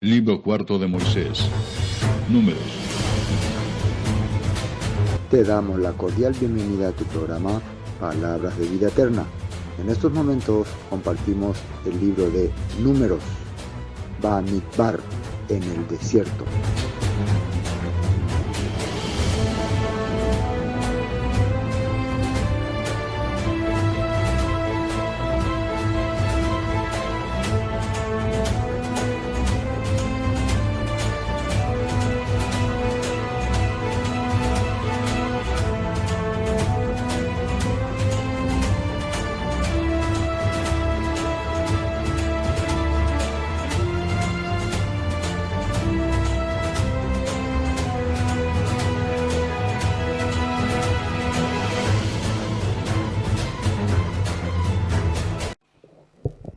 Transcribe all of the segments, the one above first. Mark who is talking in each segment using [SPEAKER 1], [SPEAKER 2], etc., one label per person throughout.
[SPEAKER 1] Libro cuarto de Moisés. Números.
[SPEAKER 2] Te damos la cordial bienvenida a tu programa Palabras de Vida Eterna. En estos momentos compartimos el libro de Números, Bamidbar, en el desierto.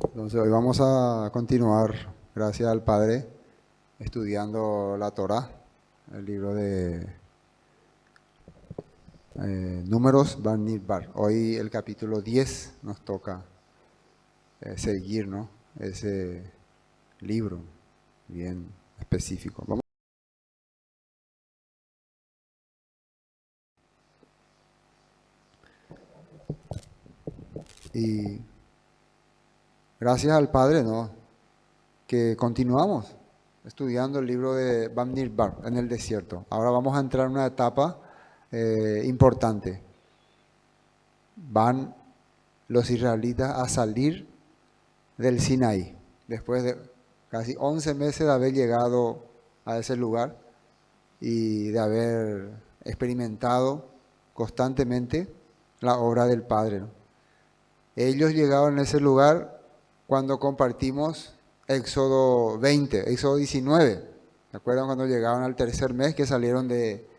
[SPEAKER 2] Entonces hoy vamos a continuar, gracias al Padre, estudiando la Torá, el libro de Números Bamidbar. Hoy el capítulo 10 nos toca seguir, ¿no?, ese libro bien específico. Vamos. Y gracias al Padre, ¿no?, que continuamos estudiando el libro de Bamidbar en el desierto. Ahora vamos a entrar en una etapa importante. Van los israelitas a salir del Sinaí, después de casi 11 meses de haber llegado a ese lugar y de haber experimentado constantemente la obra del Padre, ¿no? Ellos llegaron a ese lugar cuando compartimos Éxodo 20, Éxodo 19. ¿Se acuerdan cuando llegaron al tercer mes que salieron de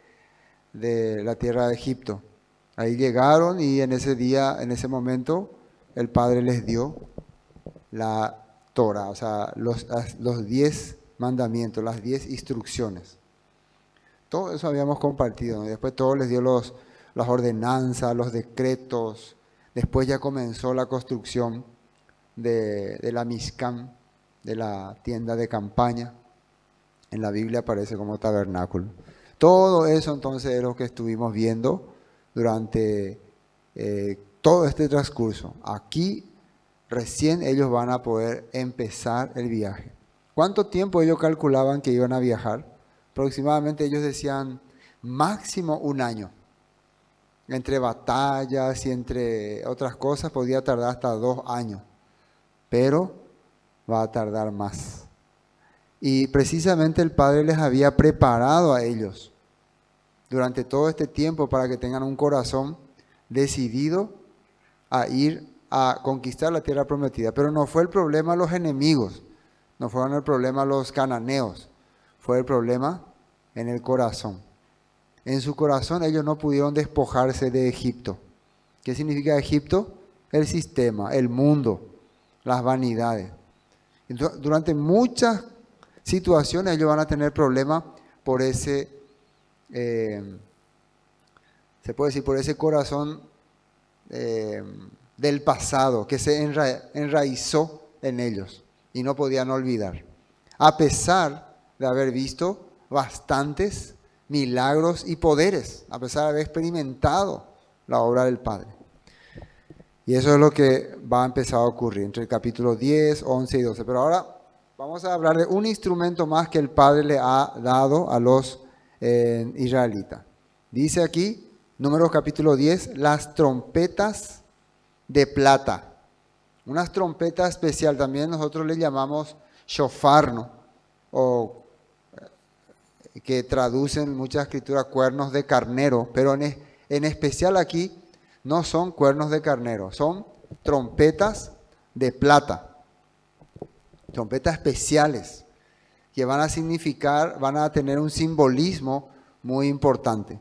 [SPEAKER 2] la tierra de Egipto? Ahí llegaron y en ese día, en ese momento, el Padre les dio la Torah, o sea, los 10 mandamientos, las 10 instrucciones. Todo eso habíamos compartido, ¿no? Después todo les dio las ordenanzas, los decretos. Después ya comenzó la construcción de la Mishkan, de la tienda de campaña. En la Biblia aparece como tabernáculo. Todo eso entonces es lo que estuvimos viendo durante todo este transcurso. Aquí recién ellos van a poder empezar el viaje. ¿Cuánto tiempo ellos calculaban que iban a viajar? Aproximadamente ellos decían máximo un año. Entre batallas y entre otras cosas podía tardar hasta 2 años. Pero va a tardar más. Y precisamente el Padre les había preparado a ellos durante todo este tiempo para que tengan un corazón decidido a ir a conquistar la tierra prometida. Pero no fue el problema los enemigos, no fueron el problema los cananeos, fue el problema en el corazón. En su corazón ellos no pudieron despojarse de Egipto. ¿Qué significa Egipto? El sistema, el mundo, las vanidades. Entonces, durante muchas situaciones ellos van a tener problemas por ese, se puede decir, por ese corazón del pasado que se enraizó en ellos y no podían olvidar. A pesar de haber visto bastantes milagros y poderes, a pesar de haber experimentado la obra del Padre. Y eso es lo que va a empezar a ocurrir entre el capítulo 10, 11 y 12. Pero ahora vamos a hablar de un instrumento más que el Padre le ha dado a los israelitas. Dice aquí, Números capítulo 10, las trompetas de plata. Unas trompetas especial, también nosotros le llamamos shofar, ¿no? O que traducen en muchas escrituras cuernos de carnero, pero en especial aquí no son cuernos de carnero, son trompetas de plata, trompetas especiales que van a significar, van a tener un simbolismo muy importante.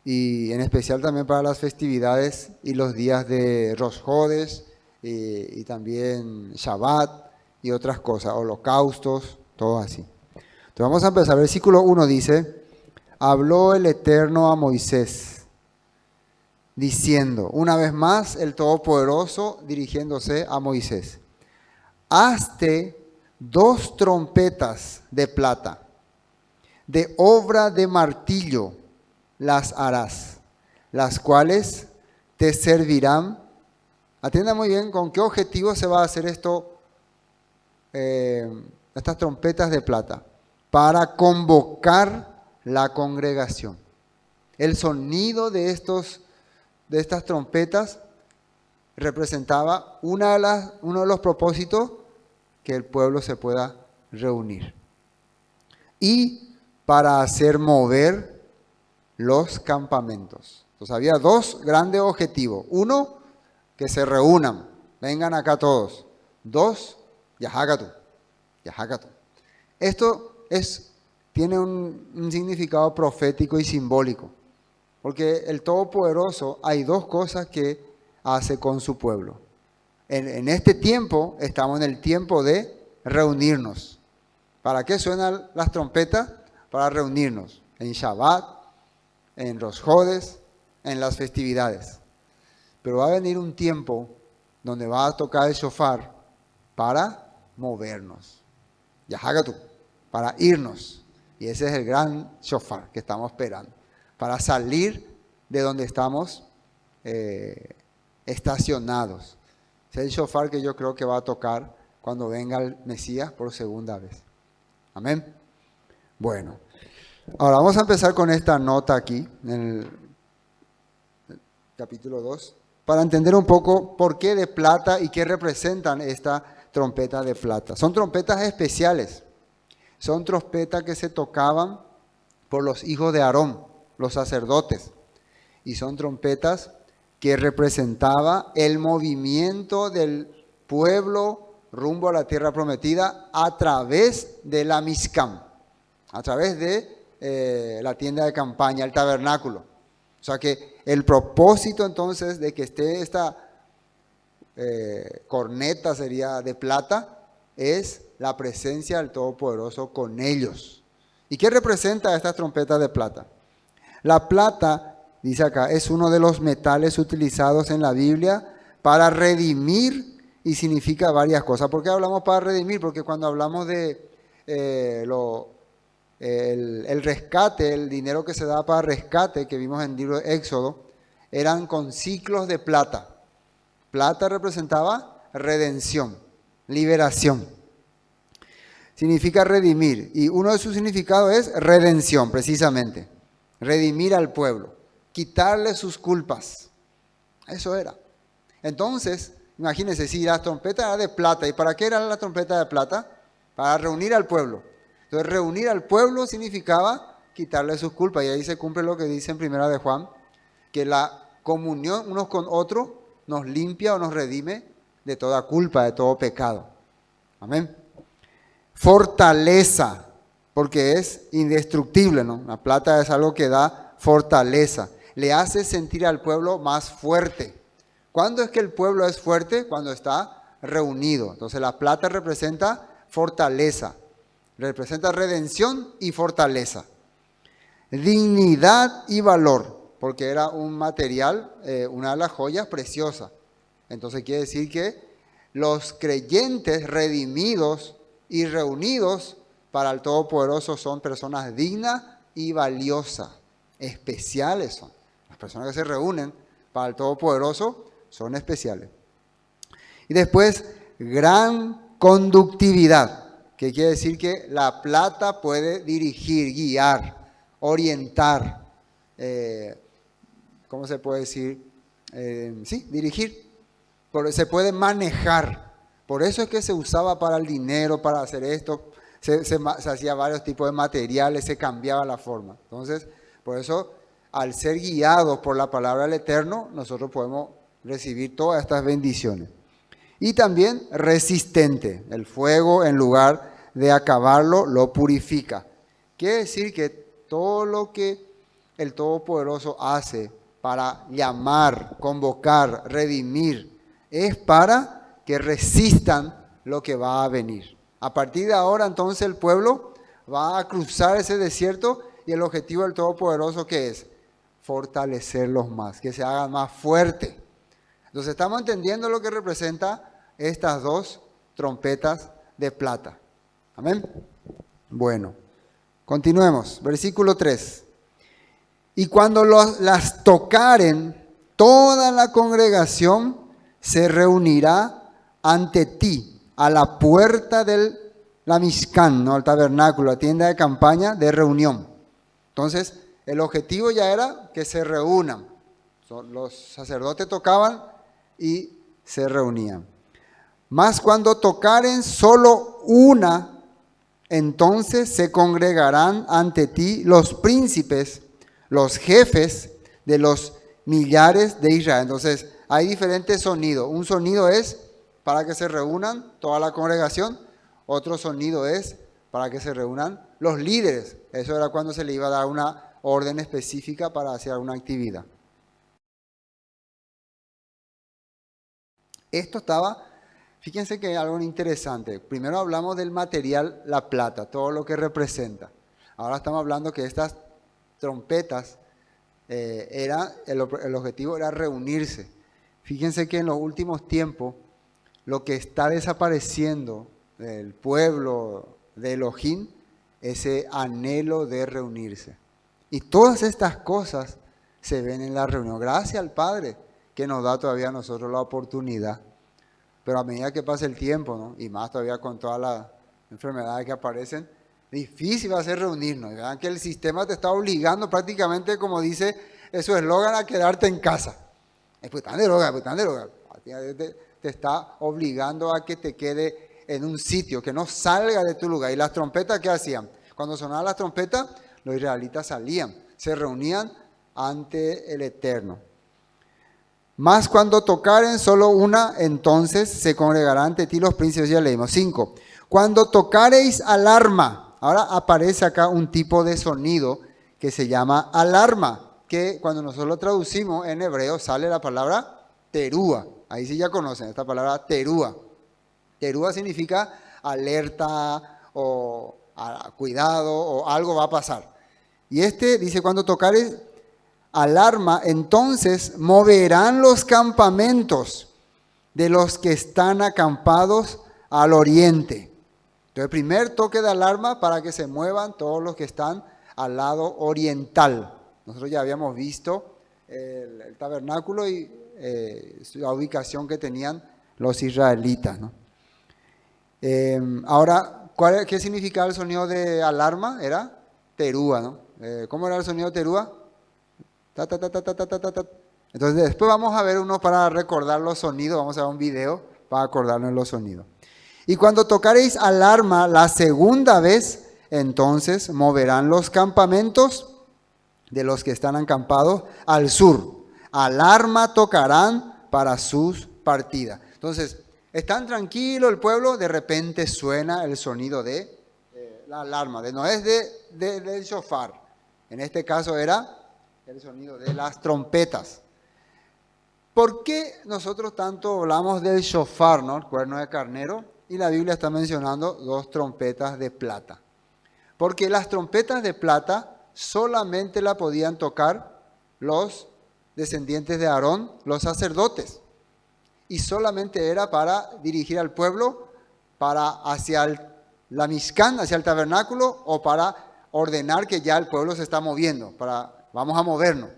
[SPEAKER 2] Y en especial también para las festividades y los días de Rosh Hodesh y también Shabbat y otras cosas, holocaustos, todo así. Entonces vamos a empezar. Versículo 1 dice, habló el Eterno a Moisés, diciendo, una vez más el Todopoderoso dirigiéndose a Moisés, hazte 2 trompetas de plata, de obra de martillo las harás, las cuales te servirán. Atienda muy bien con qué objetivo se va a hacer esto, estas trompetas de plata. Para convocar la congregación. El sonido de estas trompetas representaba uno de los propósitos, que el pueblo se pueda reunir. Y para hacer mover los campamentos. Entonces había 2 grandes objetivos. 1, que se reúnan, vengan acá todos. 2, Yahágatu. Esto tiene un significado profético y simbólico. Porque el Todopoderoso, hay 2 cosas que hace con su pueblo. En este tiempo, estamos en el tiempo de reunirnos. ¿Para qué suenan las trompetas? Para reunirnos. En Shabbat, en Rosh Hodesh, en las festividades. Pero va a venir un tiempo donde va a tocar el shofar para movernos. Yahágatu, para irnos. Y ese es el gran shofar que estamos esperando. Para salir de donde estamos estacionados. Es el shofar que yo creo que va a tocar cuando venga el Mesías por segunda vez. Amén. Bueno, ahora vamos a empezar con esta nota aquí, en el capítulo 2, para entender un poco por qué de plata y qué representan esta trompeta de plata. Son trompetas especiales. Son trompetas que se tocaban por los hijos de Aarón, los sacerdotes. Y son trompetas que representaba el movimiento del pueblo rumbo a la tierra prometida a través de la Mizcam, a través de la tienda de campaña, el tabernáculo. O sea que el propósito entonces de que esté esta corneta, sería de plata, es la presencia del Todopoderoso con ellos. ¿Y qué representa estas trompetas de plata? La plata, dice acá, es uno de los metales utilizados en la Biblia para redimir, y significa varias cosas. ¿Por qué hablamos para redimir? Porque cuando hablamos de el rescate, el dinero que se da para rescate, que vimos en el libro de Éxodo, eran con ciclos de plata. Plata representaba redención, liberación. Significa redimir, y uno de sus significados es redención, precisamente. Redimir al pueblo, quitarle sus culpas. Eso era. Entonces, imagínense, si la trompeta era de plata, ¿y para qué era la trompeta de plata? Para reunir al pueblo. Entonces, reunir al pueblo significaba quitarle sus culpas, y ahí se cumple lo que dice en Primera de Juan, que la comunión unos con otros nos limpia o nos redime de toda culpa, de todo pecado. Amén. Fortaleza, porque es indestructible, ¿no? La plata es algo que da fortaleza. Le hace sentir al pueblo más fuerte. ¿Cuándo es que el pueblo es fuerte? Cuando está reunido. Entonces la plata representa fortaleza, representa redención y fortaleza. Dignidad y valor, porque era un material, una de las joyas preciosas. Entonces quiere decir que los creyentes redimidos y reunidos para el Todopoderoso son personas dignas y valiosas, especiales son. Las personas que se reúnen para el Todopoderoso son especiales. Y después, gran conductividad, que quiere decir que la plata puede dirigir, guiar, orientar, ¿cómo se puede decir? Sí, dirigir, se puede manejar. Por eso es que se usaba para el dinero, para hacer esto. Se hacía varios tipos de materiales, se cambiaba la forma. Entonces, por eso, al ser guiados por la palabra del Eterno, nosotros podemos recibir todas estas bendiciones. Y también resistente. El fuego, en lugar de acabarlo, lo purifica. Quiere decir que todo lo que el Todopoderoso hace para llamar, convocar, redimir, es para que resistan lo que va a venir. A partir de ahora, entonces, el pueblo va a cruzar ese desierto, y el objetivo del Todopoderoso, ¿qué es? Fortalecerlos más, que se hagan más fuertes. Entonces, estamos entendiendo lo que representa estas 2 trompetas de plata. Amén. Bueno, continuemos. Versículo 3. Y cuando las tocaren, toda la congregación se reunirá ante ti a la puerta del la Mishkan, ¿no? El tabernáculo, la tienda de campaña de reunión. Entonces, el objetivo ya era que se reúnan. Los sacerdotes tocaban y se reunían. Mas cuando tocaren solo una, entonces se congregarán ante ti los príncipes, los jefes de los millares de Israel. Entonces, hay diferentes sonidos. Un sonido es para que se reúnan toda la congregación. Otro sonido es para que se reúnan los líderes. Eso era cuando se le iba a dar una orden específica para hacer alguna actividad. Esto estaba, fíjense que es algo interesante. Primero hablamos del material, la plata, todo lo que representa. Ahora estamos hablando que estas trompetas, el objetivo era reunirse. Fíjense que en los últimos tiempos, lo que está desapareciendo del pueblo de Elohim, ese anhelo de reunirse. Y todas estas cosas se ven en la reunión. Gracias al Padre que nos da todavía a nosotros la oportunidad. Pero a medida que pasa el tiempo, ¿no? Y más todavía con todas las enfermedades que aparecen, difícil va a ser reunirnos. Vean que el sistema te está obligando prácticamente, como dice su eslogan, a quedarte en casa. Te está obligando a que te quede en un sitio, que no salga de tu lugar. ¿Y las trompetas qué hacían? Cuando sonaban las trompetas, los israelitas salían, se reunían ante el Eterno. Mas cuando tocaren solo una, entonces se congregarán ante ti los príncipes. Ya leímos. 5. Cuando tocareis alarma. Ahora aparece acá un tipo de sonido que se llama alarma, que cuando nosotros lo traducimos en hebreo sale la palabra terúa. Ahí sí ya conocen esta palabra terúa. Terúa significa alerta o cuidado o algo va a pasar. Y dice, cuando tocares alarma, entonces moverán los campamentos de los que están acampados al oriente. Entonces, primer toque de alarma para que se muevan todos los que están al lado oriental. Nosotros ya habíamos visto el tabernáculo y la ubicación que tenían los israelitas, ¿no? Ahora, ¿qué significaba el sonido de alarma? Era terúa, ¿no? ¿Cómo era el sonido de terúa? Ta, ta, ta, ta, ta, ta, ta, ta. Entonces, después vamos a ver uno para recordar los sonidos. Vamos a ver un video para acordarnos los sonidos. Y cuando tocaréis alarma la segunda vez, entonces moverán los campamentos de los que están acampados al sur. Alarma tocarán para sus partidas. Entonces, están tranquilos el pueblo, de repente suena el sonido de la alarma. No es del shofar. En este caso era el sonido de las trompetas. ¿Por qué nosotros tanto hablamos del shofar, ¿no? El cuerno de carnero? Y la Biblia está mencionando 2 trompetas de plata. Porque las trompetas de plata solamente la podían tocar los descendientes de Aarón, los sacerdotes. Y solamente era para dirigir al pueblo, para hacia la Mishkan, hacia el tabernáculo, o para ordenar que ya el pueblo se está moviendo, vamos a movernos.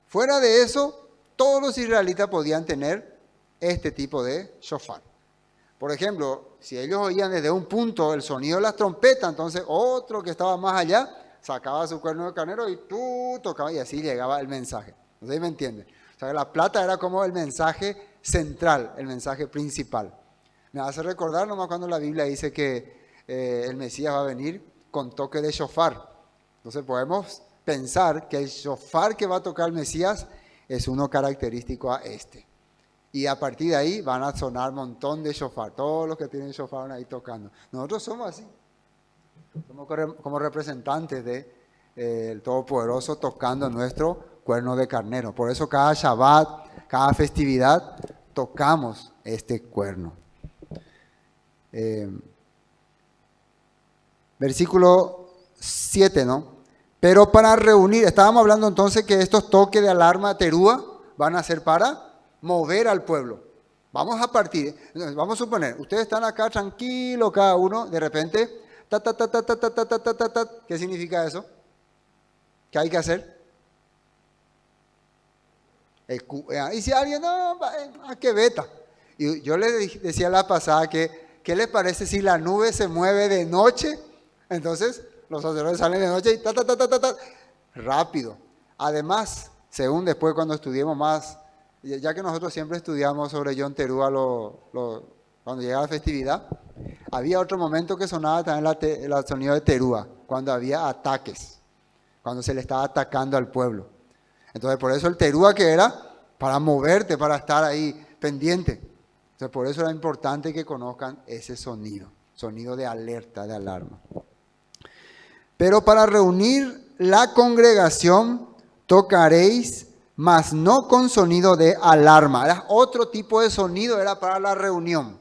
[SPEAKER 2] Fuera de eso, todos los israelitas podían tener este tipo de shofar. Por ejemplo, si ellos oían desde un punto el sonido de las trompetas, entonces otro que estaba más allá sacaba su cuerno de carnero y tocaba, y así llegaba el mensaje. ¿No sé si me entienden? O sea, la plata era como el mensaje central, el mensaje principal. Me hace recordar nomás cuando la Biblia dice que el Mesías va a venir con toque de shofar. Entonces podemos pensar que el shofar que va a tocar el Mesías es uno característico a este. Y a partir de ahí van a sonar un montón de shofar. Todos los que tienen shofar van ahí tocando. Nosotros somos así. Somos como representantes del Todopoderoso tocando nuestro cuerno de carnero. Por eso cada Shabbat, cada festividad, tocamos este cuerno. Versículo 7, ¿no? Pero para reunir, estábamos hablando entonces que estos toques de alarma terúa van a ser para mover al pueblo. Vamos a partir, vamos a suponer, ustedes están acá tranquilos cada uno, de repente, ta, ta, ta, ta, ta, ta, ta, ta, ta, ta, ta. ¿Qué significa eso? ¿Qué hay que hacer? Y si alguien, no, qué beta. Y yo le decía la pasada que, ¿qué les parece si la nube se mueve de noche? Entonces, los sacerdotes salen de noche y ta, ta, ta, ta, ta, ta, rápido. Además, según después cuando estudiemos más, ya que nosotros siempre estudiamos sobre John Terúa cuando llegaba la festividad, había otro momento que sonaba también el sonido de Terúa, cuando había ataques, cuando se le estaba atacando al pueblo. Entonces, por eso el Terúa que era para moverte, para estar ahí pendiente. Entonces, por eso era importante que conozcan ese sonido de alerta, de alarma. Pero para reunir la congregación tocaréis, mas no con sonido de alarma. Era otro tipo de sonido, era para la reunión.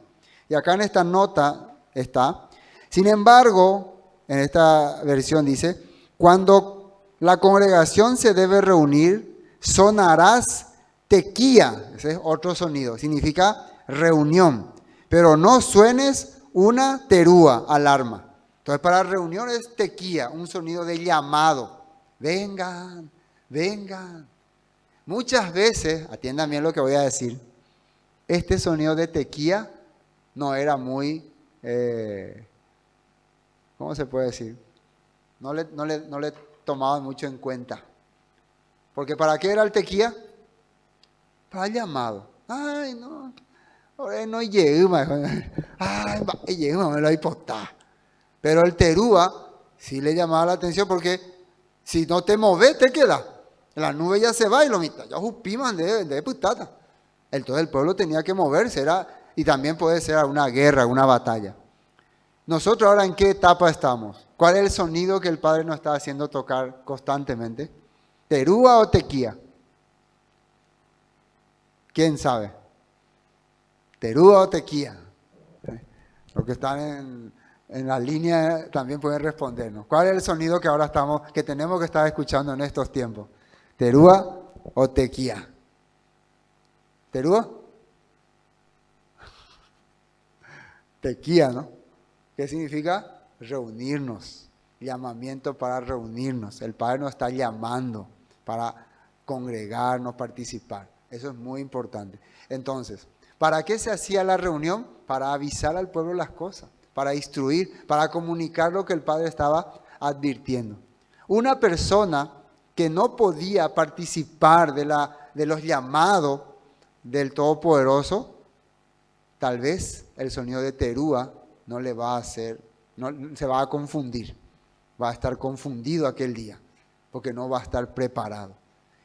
[SPEAKER 2] Y acá en esta nota está. Sin embargo, en esta versión dice, cuando la congregación se debe reunir, sonarás tequía. Ese es otro sonido, significa reunión. Pero no suenes una terúa, alarma. Entonces para reunión es tequía, un sonido de llamado. Vengan, vengan. Muchas veces, atiendan bien lo que voy a decir, este sonido de tequía no era muy, ¿cómo se puede decir? No le tomaban mucho en cuenta. Porque ¿para qué era el tequía? Para el llamado. Ay, no, ahora no llega, ay, llega, me lo hipotá. Pero el terúa sí le llamaba la atención porque si no te moves, te queda. La nube ya se va y lo mitad. Ya jupiman de putata. Entonces el pueblo tenía que moverse. Y también puede ser una guerra, una batalla. Nosotros ahora, ¿en qué etapa estamos? ¿Cuál es el sonido que el Padre nos está haciendo tocar constantemente? ¿Terúa o tequía? ¿Quién sabe? ¿Terúa o tequía? Los que están en la línea también pueden respondernos. ¿Cuál es el sonido que ahora que tenemos que estar escuchando en estos tiempos? ¿Terúa o tequía? ¿Terúa? Tequía, ¿no? ¿Qué significa? Reunirnos. Llamamiento para reunirnos. El Padre nos está llamando para congregarnos, participar. Eso es muy importante. Entonces, ¿para qué se hacía la reunión? Para avisar al pueblo las cosas, para instruir, para comunicar lo que el Padre estaba advirtiendo. Una persona que no podía participar de los llamados del Todopoderoso, tal vez el sonido de terúa no le va a hacer, no, se va a confundir, va a estar confundido aquel día, porque no va a estar preparado.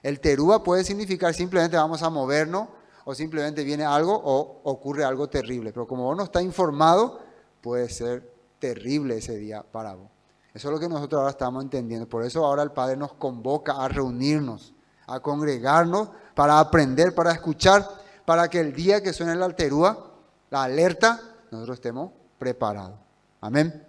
[SPEAKER 2] El terúa puede significar simplemente vamos a movernos, o simplemente viene algo o ocurre algo terrible, pero como vos no estás informado, puede ser terrible ese día para vos. Eso es lo que nosotros ahora estamos entendiendo. Por eso ahora el Padre nos convoca a reunirnos, a congregarnos, para aprender, para escuchar, para que el día que suene la terúa, la alerta, nosotros estemos preparados. Amén.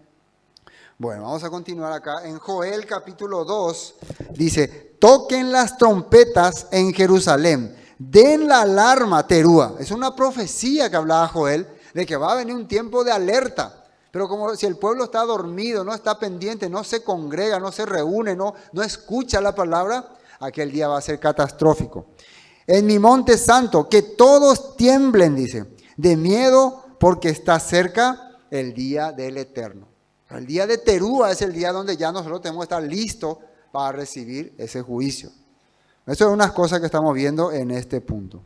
[SPEAKER 2] Bueno, vamos a continuar acá. En Joel capítulo 2 dice, toquen las trompetas en Jerusalén, den la alarma terúa. Es una profecía que hablaba Joel de que va a venir un tiempo de alerta. Pero como si el pueblo está dormido, no está pendiente, no se congrega, no se reúne, no escucha la palabra, aquel día va a ser catastrófico. En mi monte santo, que todos tiemblen, dice, de miedo porque está cerca el día del Eterno. El día de terúa es el día donde ya nosotros tenemos que estar listos para recibir ese juicio. Eso es unas cosas que estamos viendo en este punto.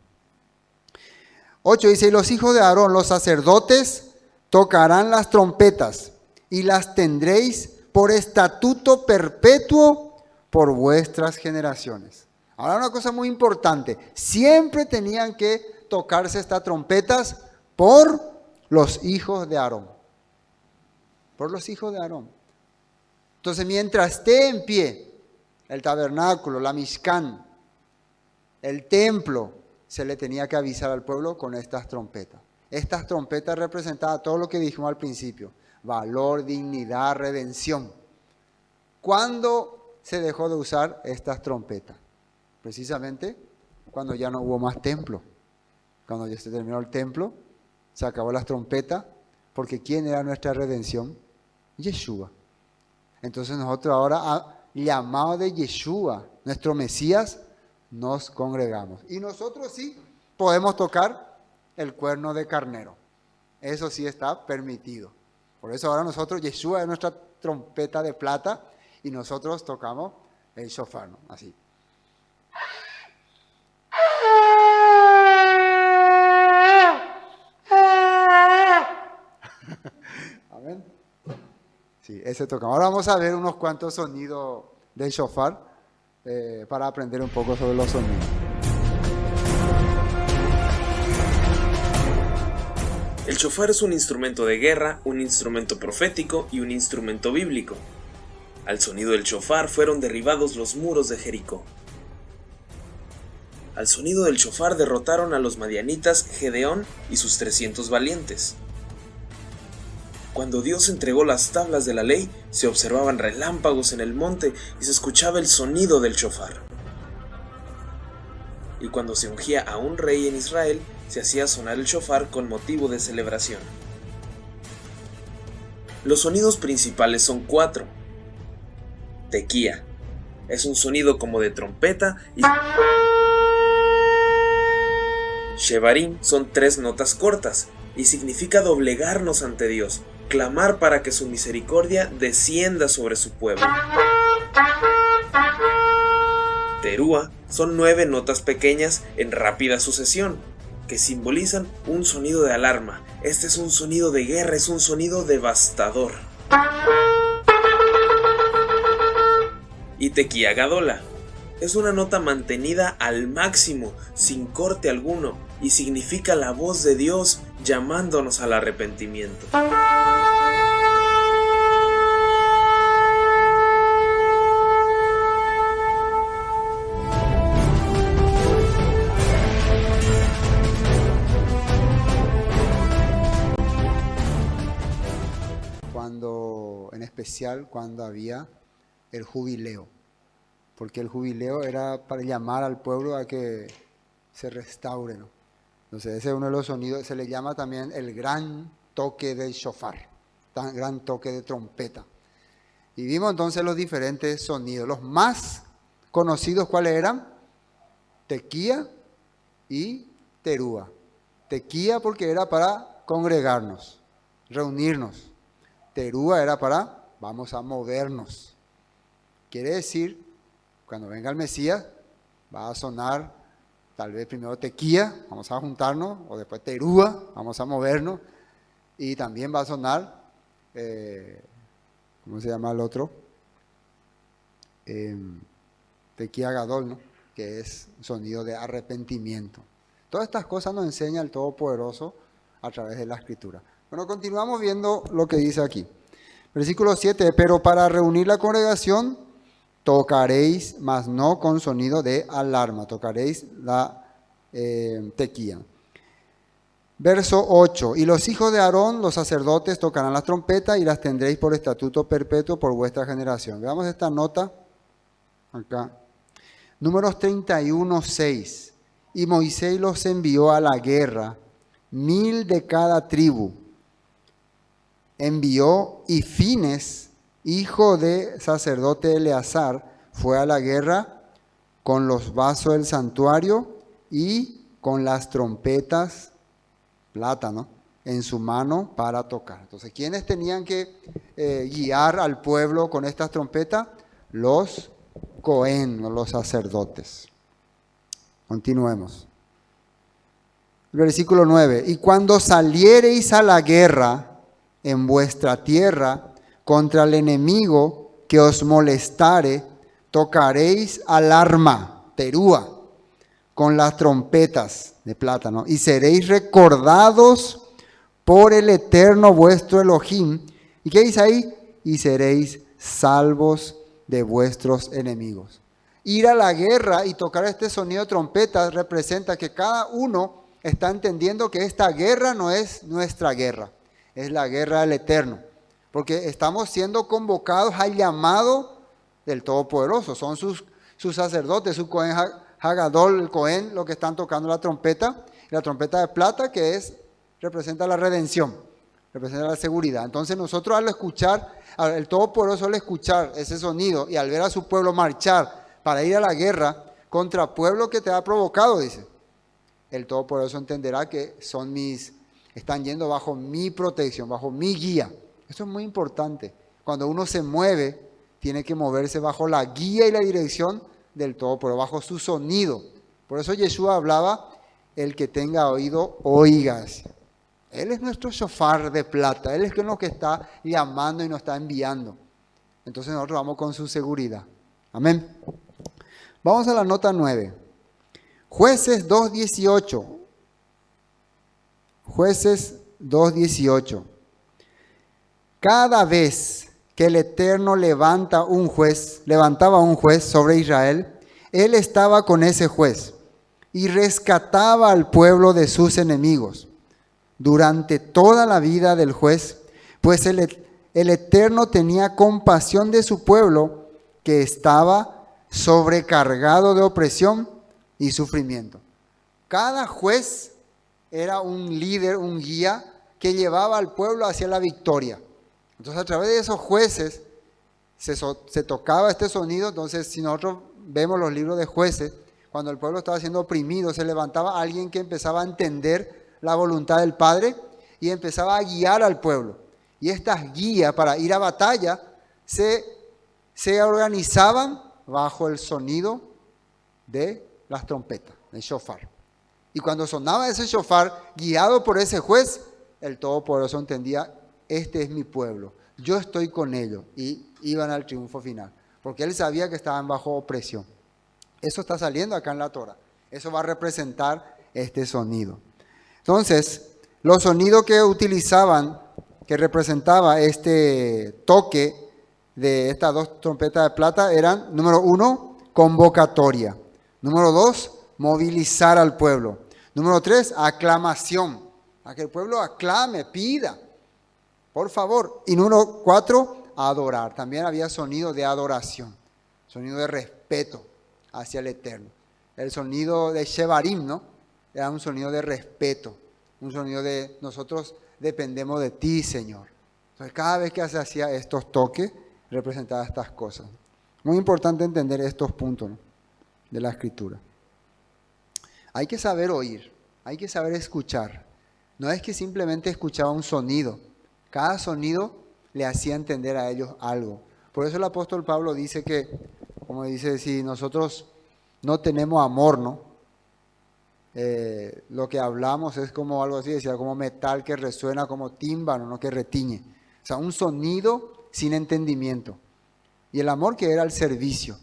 [SPEAKER 2] 8 dice, y los hijos de Aarón, los sacerdotes, tocarán las trompetas y las tendréis por estatuto perpetuo por vuestras generaciones. Ahora una cosa muy importante, siempre tenían que tocarse estas trompetas por los hijos de Aarón. Por los hijos de Aarón. Entonces mientras esté en pie el tabernáculo, la Mishkan, el templo, se le tenía que avisar al pueblo con estas trompetas. Estas trompetas representaban todo lo que dijimos al principio, valor, dignidad, redención. ¿Cuándo se dejó de usar estas trompetas? Precisamente cuando ya no hubo más templo. cuando ya se terminó el templo, se acabó las trompetas, porque ¿quién era nuestra redención? Yeshua. Entonces nosotros ahora, llamado de Yeshua, nuestro Mesías, nos congregamos. Y nosotros sí podemos tocar el cuerno de carnero. Eso sí está permitido. Por eso ahora nosotros, Yeshua es nuestra trompeta de plata y nosotros tocamos el shofar, ¿no? Así. Amén. Sí, ese tocamos. Ahora vamos a ver unos cuantos sonidos del shofar para aprender un poco sobre los sonidos.
[SPEAKER 3] El shofar es un instrumento de guerra, un instrumento profético y un instrumento bíblico. Al sonido del shofar fueron derribados los muros de Jericó. Al sonido del shofar derrotaron a los madianitas Gedeón y sus 300 valientes. Cuando Dios entregó las tablas de la ley, se observaban relámpagos en el monte y se escuchaba el sonido del shofar. Y cuando se ungía a un rey en Israel, se hacía sonar el shofar con motivo de celebración. Los sonidos principales son 4. Tequía. Es un sonido como de trompeta y... Shevarim son 3 notas cortas y significa doblegarnos ante Dios, clamar para que su misericordia descienda sobre su pueblo. Terúa son 9 notas pequeñas en rápida sucesión, que simbolizan un sonido de alarma. Este es un sonido de guerra, es un sonido devastador. Y Tequía Gadola es una nota mantenida al máximo, sin corte alguno, y significa la voz de Dios llamándonos al arrepentimiento.
[SPEAKER 2] En especial cuando había el jubileo, porque el jubileo era para llamar al pueblo a que se restaure, ¿no? Entonces ese es uno de los sonidos, se le llama también el gran toque del shofar, gran toque de trompeta. Y vimos entonces los diferentes sonidos, los más conocidos, ¿cuáles eran? Tequía y terúa. Tequía porque era para congregarnos, reunirnos. Terúa era para, vamos a movernos. Quiere decir, cuando venga el Mesías, va a sonar tal vez primero tequía, vamos a juntarnos, o después terúa, vamos a movernos. Y también va a sonar, ¿cómo se llama el otro? Tequía gadol, ¿no? Que es sonido de arrepentimiento. Todas estas cosas nos enseña el Todopoderoso a través de la Escritura. Bueno, continuamos viendo lo que dice aquí. Versículo 7, pero para reunir la congregación tocaréis, mas no con sonido de alarma, tocaréis la tequía. Verso 8, y los hijos de Aarón, los sacerdotes, tocarán las trompetas y las tendréis por estatuto perpetuo por vuestra generación. Veamos esta nota acá. Números 31, 6. Y Moisés los envió a la guerra, 1000 de cada tribu. Envió, y Fines, hijo de sacerdote Eleazar, fue a la guerra con los vasos del santuario y con las trompetas, plata, ¿no?, en su mano para tocar. Entonces, ¿quiénes tenían que guiar al pueblo con estas trompetas? Los Cohen, los sacerdotes. Continuemos. Versículo 9. Y cuando saliereis a la guerra en vuestra tierra contra el enemigo que os molestare, tocaréis alarma, terúa, con las trompetas de plata, ¿no? Y seréis recordados por el eterno vuestro Elohim. ¿Y qué dice ahí? Y seréis salvos de vuestros enemigos. Ir a la guerra y tocar este sonido de trompetas representa que cada uno está entendiendo que esta guerra no es nuestra guerra, es la guerra del Eterno, porque estamos siendo convocados al llamado del Todopoderoso. Son sus sacerdotes, su Cohen Hagadol, el Cohen, los que están tocando la trompeta, Y la trompeta de plata representa la redención, representa la seguridad. Entonces nosotros al escuchar, el Todopoderoso al escuchar ese sonido y al ver a su pueblo marchar para ir a la guerra contra pueblo que te ha provocado, dice, el Todopoderoso entenderá que están yendo bajo mi protección, bajo mi guía. Eso es muy importante. Cuando uno se mueve, tiene que moverse bajo la guía y la dirección del Todopoderoso, bajo su sonido. Por eso Yeshua hablaba, el que tenga oído, oiga. Él es nuestro shofar de plata, Él es el que está llamando y nos está enviando. Entonces nosotros vamos con su seguridad. Amén. Vamos a la nota 9. Jueces 2:18. Jueces 2:18. Cada vez que el Eterno levantaba un juez sobre Israel, Él estaba con ese juez y rescataba al pueblo de sus enemigos durante toda la vida del juez, pues el Eterno tenía compasión de su pueblo que estaba sobrecargado de opresión y sufrimiento. Cada juez era un líder, un guía que llevaba al pueblo hacia la victoria. Entonces a través de esos jueces se tocaba este sonido. Entonces si nosotros vemos los libros de jueces, cuando el pueblo estaba siendo oprimido, se levantaba alguien que empezaba a entender la voluntad del Padre y empezaba a guiar al pueblo. Y estas guías para ir a batalla se organizaban bajo el sonido de las trompetas, el shofar. Y cuando sonaba ese shofar, guiado por ese juez, el Todopoderoso entendía, este es mi pueblo, yo estoy con ellos, y iban al triunfo final, porque él sabía que estaban bajo opresión. Eso está saliendo acá en la Torah. Eso va a representar este sonido. Entonces, los sonidos que utilizaban, que representaba este toque de estas dos trompetas de plata, eran, número 1, convocatoria. Número 2, movilizar al pueblo. Número 3, aclamación. A que el pueblo aclame, pida, por favor. Y número 4, adorar. También había sonido de adoración, sonido de respeto hacia el Eterno. El sonido de Shevarim, ¿no? Era un sonido de respeto, un sonido de nosotros dependemos de ti, Señor. Entonces cada vez que se hacía estos toques, representaba estas cosas. Muy importante entender estos puntos, ¿no?, de la Escritura. Hay que saber oír, hay que saber escuchar. No es que simplemente escuchaba un sonido. Cada sonido le hacía entender a ellos algo. Por eso el apóstol Pablo dice que, como dice, si nosotros no tenemos amor, ¿no? Lo que hablamos es como algo así, decía, como metal que resuena, como tímpano, ¿no?, que retiñe. O sea, un sonido sin entendimiento. Y el amor que era el servicio.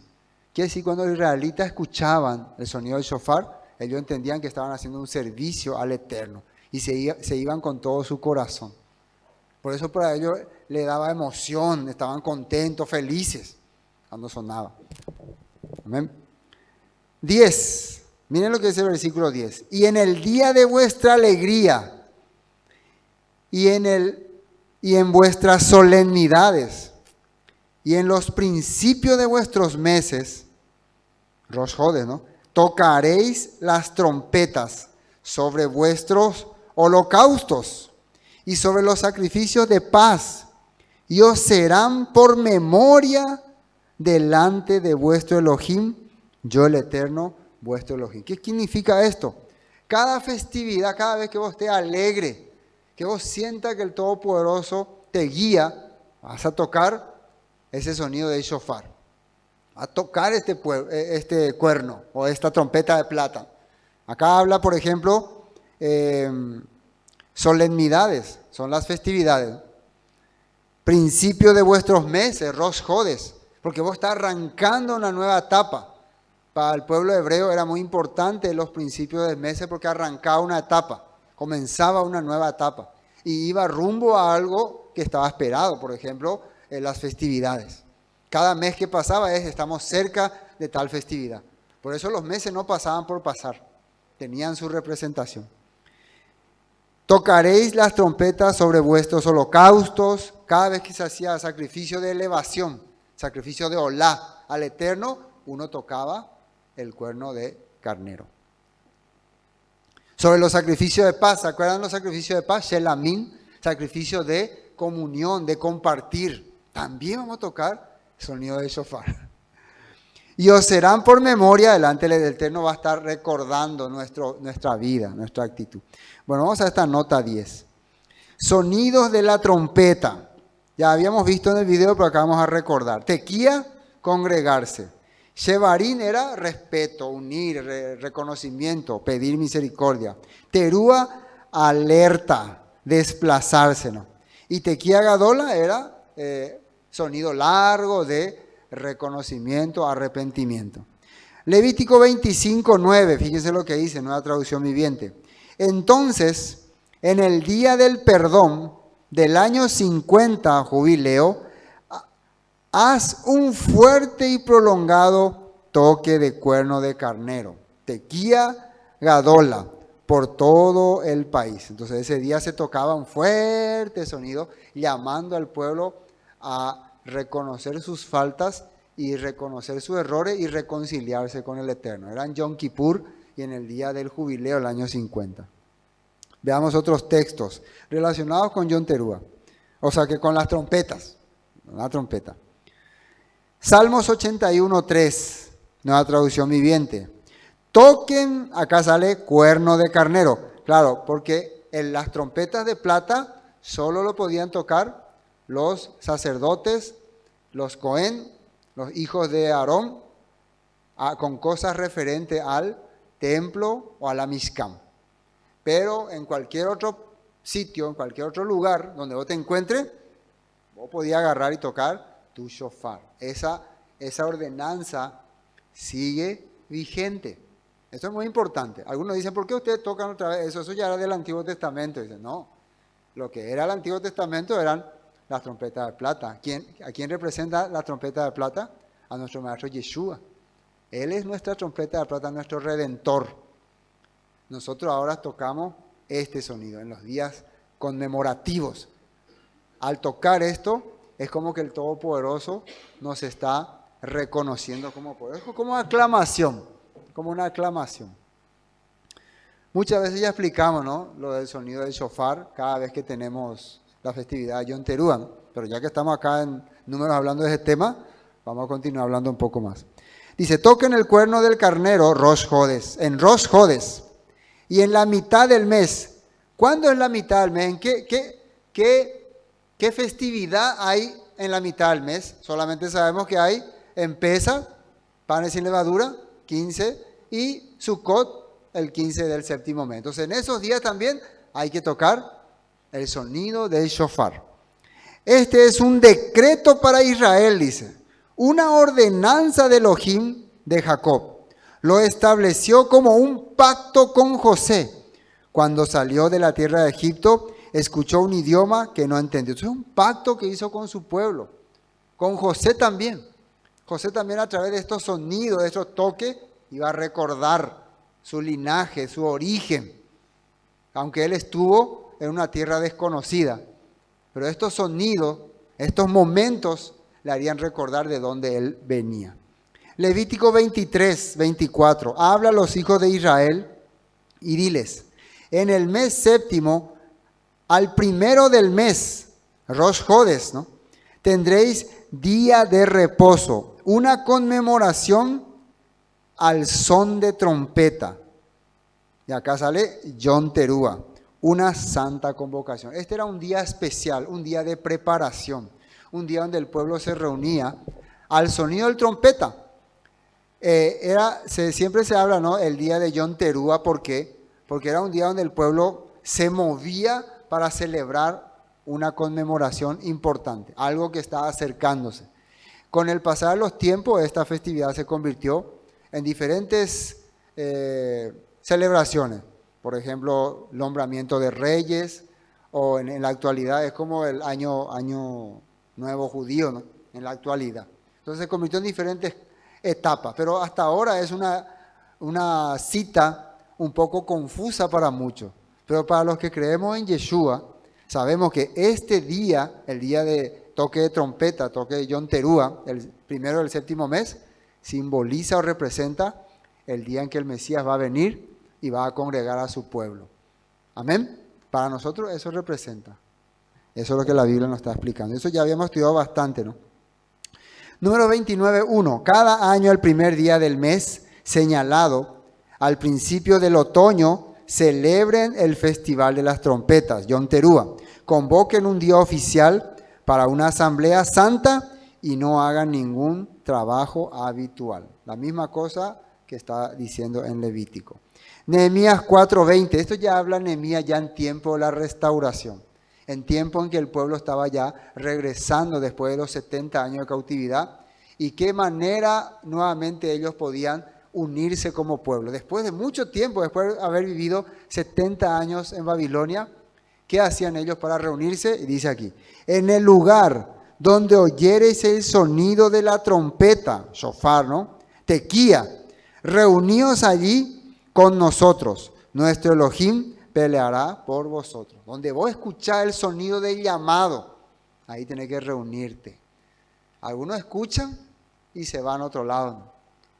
[SPEAKER 2] Quiere decir, cuando los israelitas escuchaban el sonido del shofar, ellos entendían que estaban haciendo un servicio al Eterno. Y se iban con todo su corazón. Por eso para ellos le daba emoción, estaban contentos, felices cuando sonaba. Amén. 10. Miren lo que dice el versículo 10. Y en el día de vuestra alegría y en vuestras solemnidades y en los principios de vuestros meses, Rosh Hodesh, ¿no?, tocaréis las trompetas sobre vuestros holocaustos y sobre los sacrificios de paz, y os serán por memoria delante de vuestro Elohim, yo el Eterno, vuestro Elohim. ¿Qué significa esto? Cada festividad, cada vez que vos estés alegre, que vos sientas que el Todopoderoso te guía, vas a tocar ese sonido de shofar, a tocar este cuerno o esta trompeta de plata. Acá habla, por ejemplo, solemnidades, son las festividades. Principio de vuestros meses, Rosh Hodesh, porque vos estás arrancando una nueva etapa. Para el pueblo hebreo era muy importante los principios de meses porque arrancaba una etapa, comenzaba una nueva etapa y iba rumbo a algo que estaba esperado, por ejemplo, las festividades. Cada mes que pasaba estamos cerca de tal festividad. Por eso los meses no pasaban por pasar, tenían su representación. Tocaréis las trompetas sobre vuestros holocaustos, cada vez que se hacía sacrificio de elevación, sacrificio de olá al Eterno, uno tocaba el cuerno de carnero. Sobre los sacrificios de paz, ¿se acuerdan los sacrificios de paz? Shelamim, sacrificio de comunión, de compartir. También vamos a tocar sonido de shofar. Y os serán por memoria delante del Eterno, va a estar recordando nuestra vida, nuestra actitud. Bueno, vamos a esta nota 10. Sonidos de la trompeta. Ya habíamos visto en el video, pero acá vamos a recordar. Tequía, congregarse. Shevarín era respeto, unir, reconocimiento, pedir misericordia. Terúa, alerta, desplazarse, ¿no? Y tequía gadola era sonido largo de reconocimiento, arrepentimiento. Levítico 25:9, fíjense lo que dice, nueva traducción viviente. Entonces, en el día del perdón del año 50 jubileo, haz un fuerte y prolongado toque de cuerno de carnero, tequía gadola, por todo el país. Entonces ese día se tocaba un fuerte sonido llamando al pueblo a reconocer sus faltas y reconocer sus errores y reconciliarse con el Eterno. Era en Yom Kippur y en el día del jubileo, el año 50. Veamos otros textos relacionados con Yom Teruah, o sea que con las trompetas, la trompeta. Salmos 81:3, nueva traducción viviente. Toquen, acá sale cuerno de carnero, claro, porque en las trompetas de plata solo lo podían tocar los sacerdotes, los Cohen, los hijos de Aarón, con cosas referentes al templo o a la Mishkan. Pero en cualquier otro sitio, en cualquier otro lugar donde vos te encuentres, vos podías agarrar y tocar tu shofar. Esa ordenanza sigue vigente. Esto es muy importante. Algunos dicen, ¿por qué ustedes tocan otra vez eso? Eso ya era del Antiguo Testamento. Dicen, no, lo que era el Antiguo Testamento eran las trompetas de plata. ¿A quién representa la trompeta de plata? A nuestro maestro Yeshua. Él es nuestra trompeta de plata, nuestro Redentor. Nosotros ahora tocamos este sonido en los días conmemorativos. Al tocar esto, es como que el Todopoderoso nos está reconociendo como poderoso, como aclamación, como una aclamación. Muchas veces ya explicamos, ¿no?, lo del sonido del shofar cada vez que tenemos la festividad de Yom Teruah, ¿no? Pero ya que estamos acá en números hablando de ese tema, vamos a continuar hablando un poco más. Dice, toquen el cuerno del carnero Rosh Hodes, en Rosh Hodes, y en la mitad del mes. ¿Cuándo es la mitad del mes? ¿En qué festividad hay en la mitad del mes? Solamente sabemos que hay en Pesach, panes sin levadura, 15, y Sukkot, el 15 del séptimo mes. Entonces en esos días también hay que tocar el sonido del shofar. Este es un decreto para Israel, dice, una ordenanza de Elohim de Jacob. Lo estableció como un pacto con José. Cuando salió de la tierra de Egipto, escuchó un idioma que no entendió. Entonces es un pacto que hizo con su pueblo, con José también. José también a través de estos sonidos, de estos toques, iba a recordar su linaje, su origen, aunque él estuvo en una tierra desconocida. Pero estos sonidos, estos momentos, le harían recordar de dónde él venía. Levítico 23:24, habla a los hijos de Israel y diles, en el mes séptimo, al primero del mes, Rosh Hodes, ¿no?, tendréis día de reposo, una conmemoración al son de trompeta. Y acá sale Yom Teruah, una santa convocación. Este era un día especial, un día de preparación, un día donde el pueblo se reunía al sonido del trompeta. Siempre se habla, ¿no?, el día de Yom Teruah, ¿por qué? Porque era un día donde el pueblo se movía para celebrar una conmemoración importante, algo que estaba acercándose. Con el pasar de los tiempos, esta festividad se convirtió en diferentes celebraciones. Por ejemplo, el nombramiento de reyes, o en la actualidad es como el año nuevo judío, ¿no?, en la actualidad. Entonces se convirtió en diferentes etapas, pero hasta ahora es una cita un poco confusa para muchos. Pero para los que creemos en Yeshua, sabemos que este día, el día de toque de trompeta, toque de Yom Teruah, el primero del séptimo mes, simboliza o representa el día en que el Mesías va a venir y va a congregar a su pueblo. Amén. Para nosotros eso representa. Eso es lo que la Biblia nos está explicando. Eso ya habíamos estudiado bastante, ¿no? Número 29.1. Cada año, el primer día del mes señalado, al principio del otoño, celebren el Festival de las Trompetas, Yom Teruah. Convoquen un día oficial para una asamblea santa y no hagan ningún trabajo habitual. La misma cosa que está diciendo en Levítico. Nehemías 4:20. Esto ya habla Nehemías ya en tiempo de la restauración. En tiempo en que el pueblo estaba ya regresando después de los 70 años de cautividad. Y qué manera nuevamente ellos podían unirse como pueblo. Después de mucho tiempo, después de haber vivido 70 años en Babilonia, ¿qué hacían ellos para reunirse? Y dice aquí, en el lugar donde oyereis el sonido de la trompeta, shofar, ¿no? Tequía, reuníos allí con nosotros. Nuestro Elohim peleará por vosotros. Donde vos escuchás el sonido del llamado, ahí tenés que reunirte. Algunos escuchan y se van a otro lado, ¿no?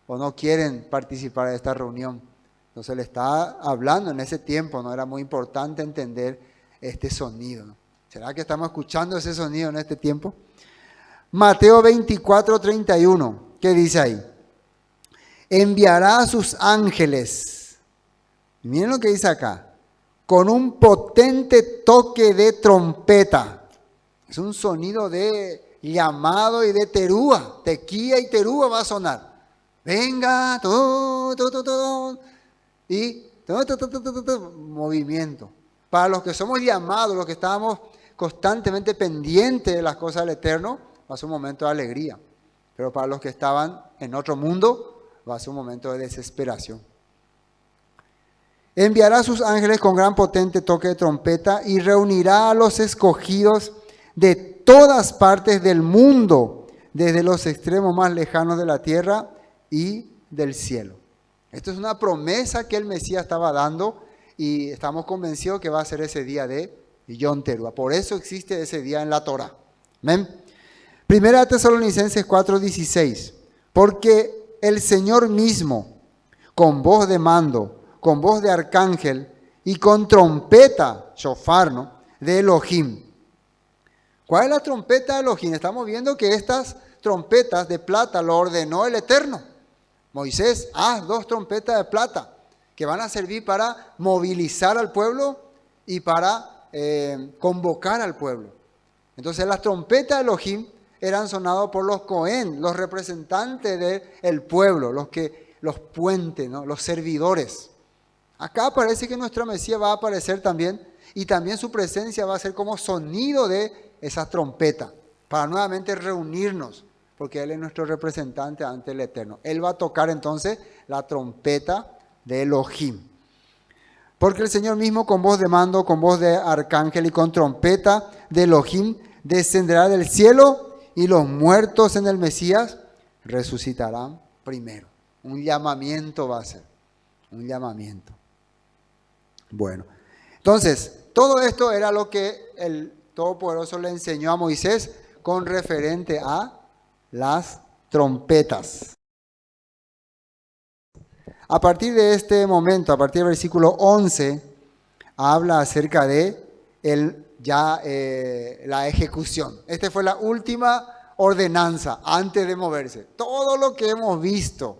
[SPEAKER 2] O no quieren participar de esta reunión. Entonces le está hablando en ese tiempo, ¿no? Era muy importante entender este sonido, ¿no? ¿Será que estamos escuchando ese sonido en este tiempo? Mateo 24:31, ¿qué dice ahí? Enviará a sus ángeles, miren lo que dice acá, con un potente toque de trompeta. Es un sonido de llamado y de terúa, tequía y terúa va a sonar. Venga, todo, y movimiento. Para los que somos llamados, los que estamos constantemente pendientes de las cosas del Eterno, va a ser un momento de alegría. Pero para los que estaban en otro mundo, va a ser un momento de desesperación. Enviará a sus ángeles con gran potente toque de trompeta y reunirá a los escogidos de todas partes del mundo, desde los extremos más lejanos de la tierra y del cielo. Esto es una promesa que el Mesías estaba dando y estamos convencidos que va a ser ese día de Yom Teruah. Por eso existe ese día en la Torah. ¿Amén? Primera Tesalonicenses 4:16. Porque el Señor mismo, con voz de mando, con voz de arcángel y con trompeta, shofar, ¿no?, de Elohim. ¿Cuál es la trompeta de Elohim? Estamos viendo que estas trompetas de plata lo ordenó el Eterno. Moisés, haz 2 trompetas de plata que van a servir para movilizar al pueblo y para convocar al pueblo. Entonces las trompetas de Elohim eran sonadas por los Cohen, los representantes del pueblo, los puentes, ¿no?, los servidores. Acá parece que nuestro Mesías va a aparecer también y también su presencia va a ser como sonido de esas trompetas para nuevamente reunirnos, porque Él es nuestro representante ante el Eterno. Él va a tocar entonces la trompeta de Elohim. Porque el Señor mismo con voz de mando, con voz de arcángel y con trompeta de Elohim descenderá del cielo y los muertos en el Mesías resucitarán primero. Un llamamiento va a ser, un llamamiento. Bueno, entonces, todo esto era lo que el Todopoderoso le enseñó a Moisés con referente a las trompetas. A partir de este momento, a partir del versículo 11, habla acerca de la ejecución. Esta fue la última ordenanza antes de moverse. Todo lo que hemos visto,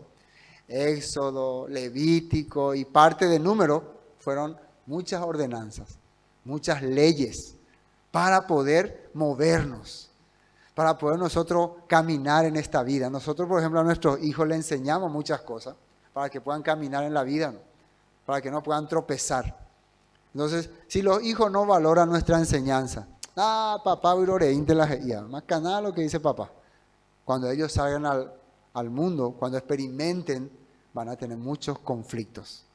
[SPEAKER 2] Éxodo, Levítico y parte de Número, fueron muchas ordenanzas, muchas leyes para poder movernos, para poder nosotros caminar en esta vida. Nosotros, por ejemplo, a nuestros hijos les enseñamos muchas cosas para que puedan caminar en la vida, ¿no?, para que no puedan tropezar. Entonces, si los hijos no valoran nuestra enseñanza, papá, más canal lo que dice papá. Cuando ellos salgan al mundo, cuando experimenten, van a tener muchos conflictos.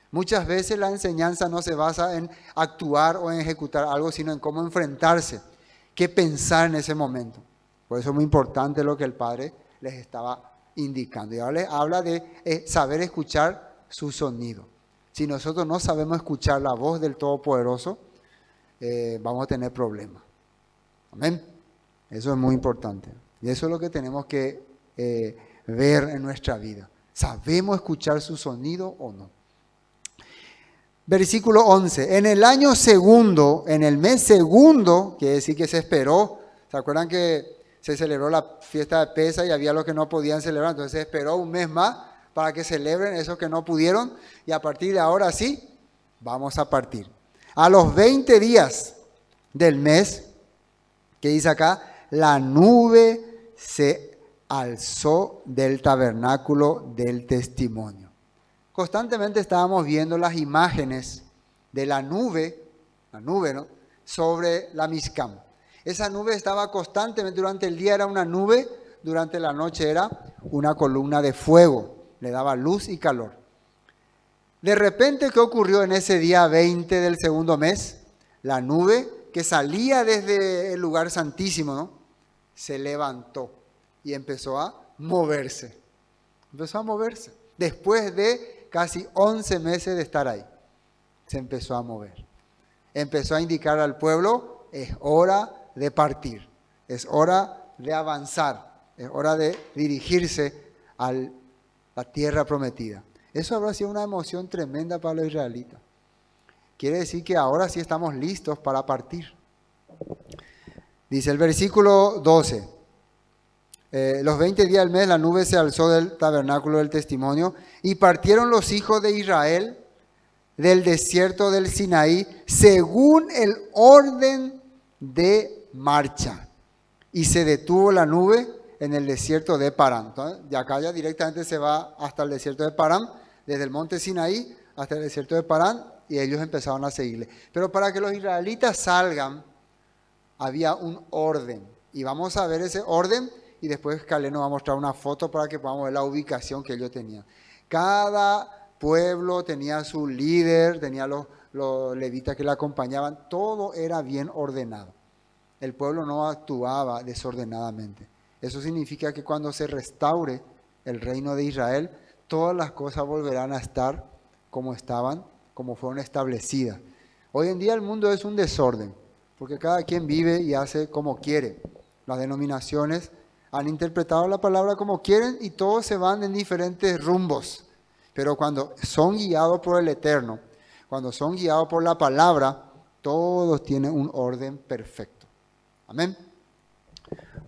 [SPEAKER 2] Muchas veces la enseñanza no se basa en actuar o en ejecutar algo, sino en cómo enfrentarse, qué pensar en ese momento. Por eso es muy importante lo que el Padre les estaba indicando. Y ahora les habla de saber escuchar su sonido. Si nosotros no sabemos escuchar la voz del Todopoderoso, vamos a tener problemas. Amén. Eso es muy importante. Y eso es lo que tenemos que ver en nuestra vida. ¿Sabemos escuchar su sonido o no? Versículo 11. En el año segundo, en el mes segundo, quiere decir que se esperó. ¿Se acuerdan que se celebró la fiesta de Pesa y había los que no podían celebrar? Entonces se esperó un mes más para que celebren esos que no pudieron. Y a partir de ahora sí, vamos a partir. A los 20 días del mes, que dice acá, la nube se alzó del tabernáculo del testimonio. Constantemente estábamos viendo las imágenes de la nube, ¿no?, sobre la Mizcam. Esa nube estaba constantemente, durante el día era una nube, durante la noche era una columna de fuego, le daba luz y calor. De repente, ¿qué ocurrió en ese día 20 del segundo mes? La nube que salía desde el lugar santísimo, ¿no?, se levantó y empezó a moverse. Empezó a moverse. Después de casi 11 meses de estar ahí, se empezó a mover. Empezó a indicar al pueblo, es hora de partir, es hora de avanzar, es hora de dirigirse a la tierra prometida. Eso habrá sido una emoción tremenda para los israelitas. Quiere decir que ahora sí estamos listos para partir. Dice el versículo 12. Los 20 días del mes la nube se alzó del tabernáculo del testimonio y partieron los hijos de Israel del desierto del Sinaí según el orden de marcha. Y se detuvo la nube en el desierto de Parán. Entonces, de acá ya directamente se va hasta el desierto de Parán, desde el monte Sinaí hasta el desierto de Parán, y ellos empezaron a seguirle. Pero para que los israelitas salgan, había un orden. Y vamos a ver ese orden. Y después Caleb nos va a mostrar una foto para que podamos ver la ubicación que ellos tenían. Cada pueblo tenía su líder, tenía los levitas que le acompañaban. Todo era bien ordenado. El pueblo no actuaba desordenadamente. Eso significa que cuando se restaure el reino de Israel, todas las cosas volverán a estar como estaban, como fueron establecidas. Hoy en día el mundo es un desorden, porque cada quien vive y hace como quiere. Las denominaciones han interpretado la palabra como quieren y todos se van en diferentes rumbos. Pero cuando son guiados por el Eterno, cuando son guiados por la palabra, todos tienen un orden perfecto. Amén.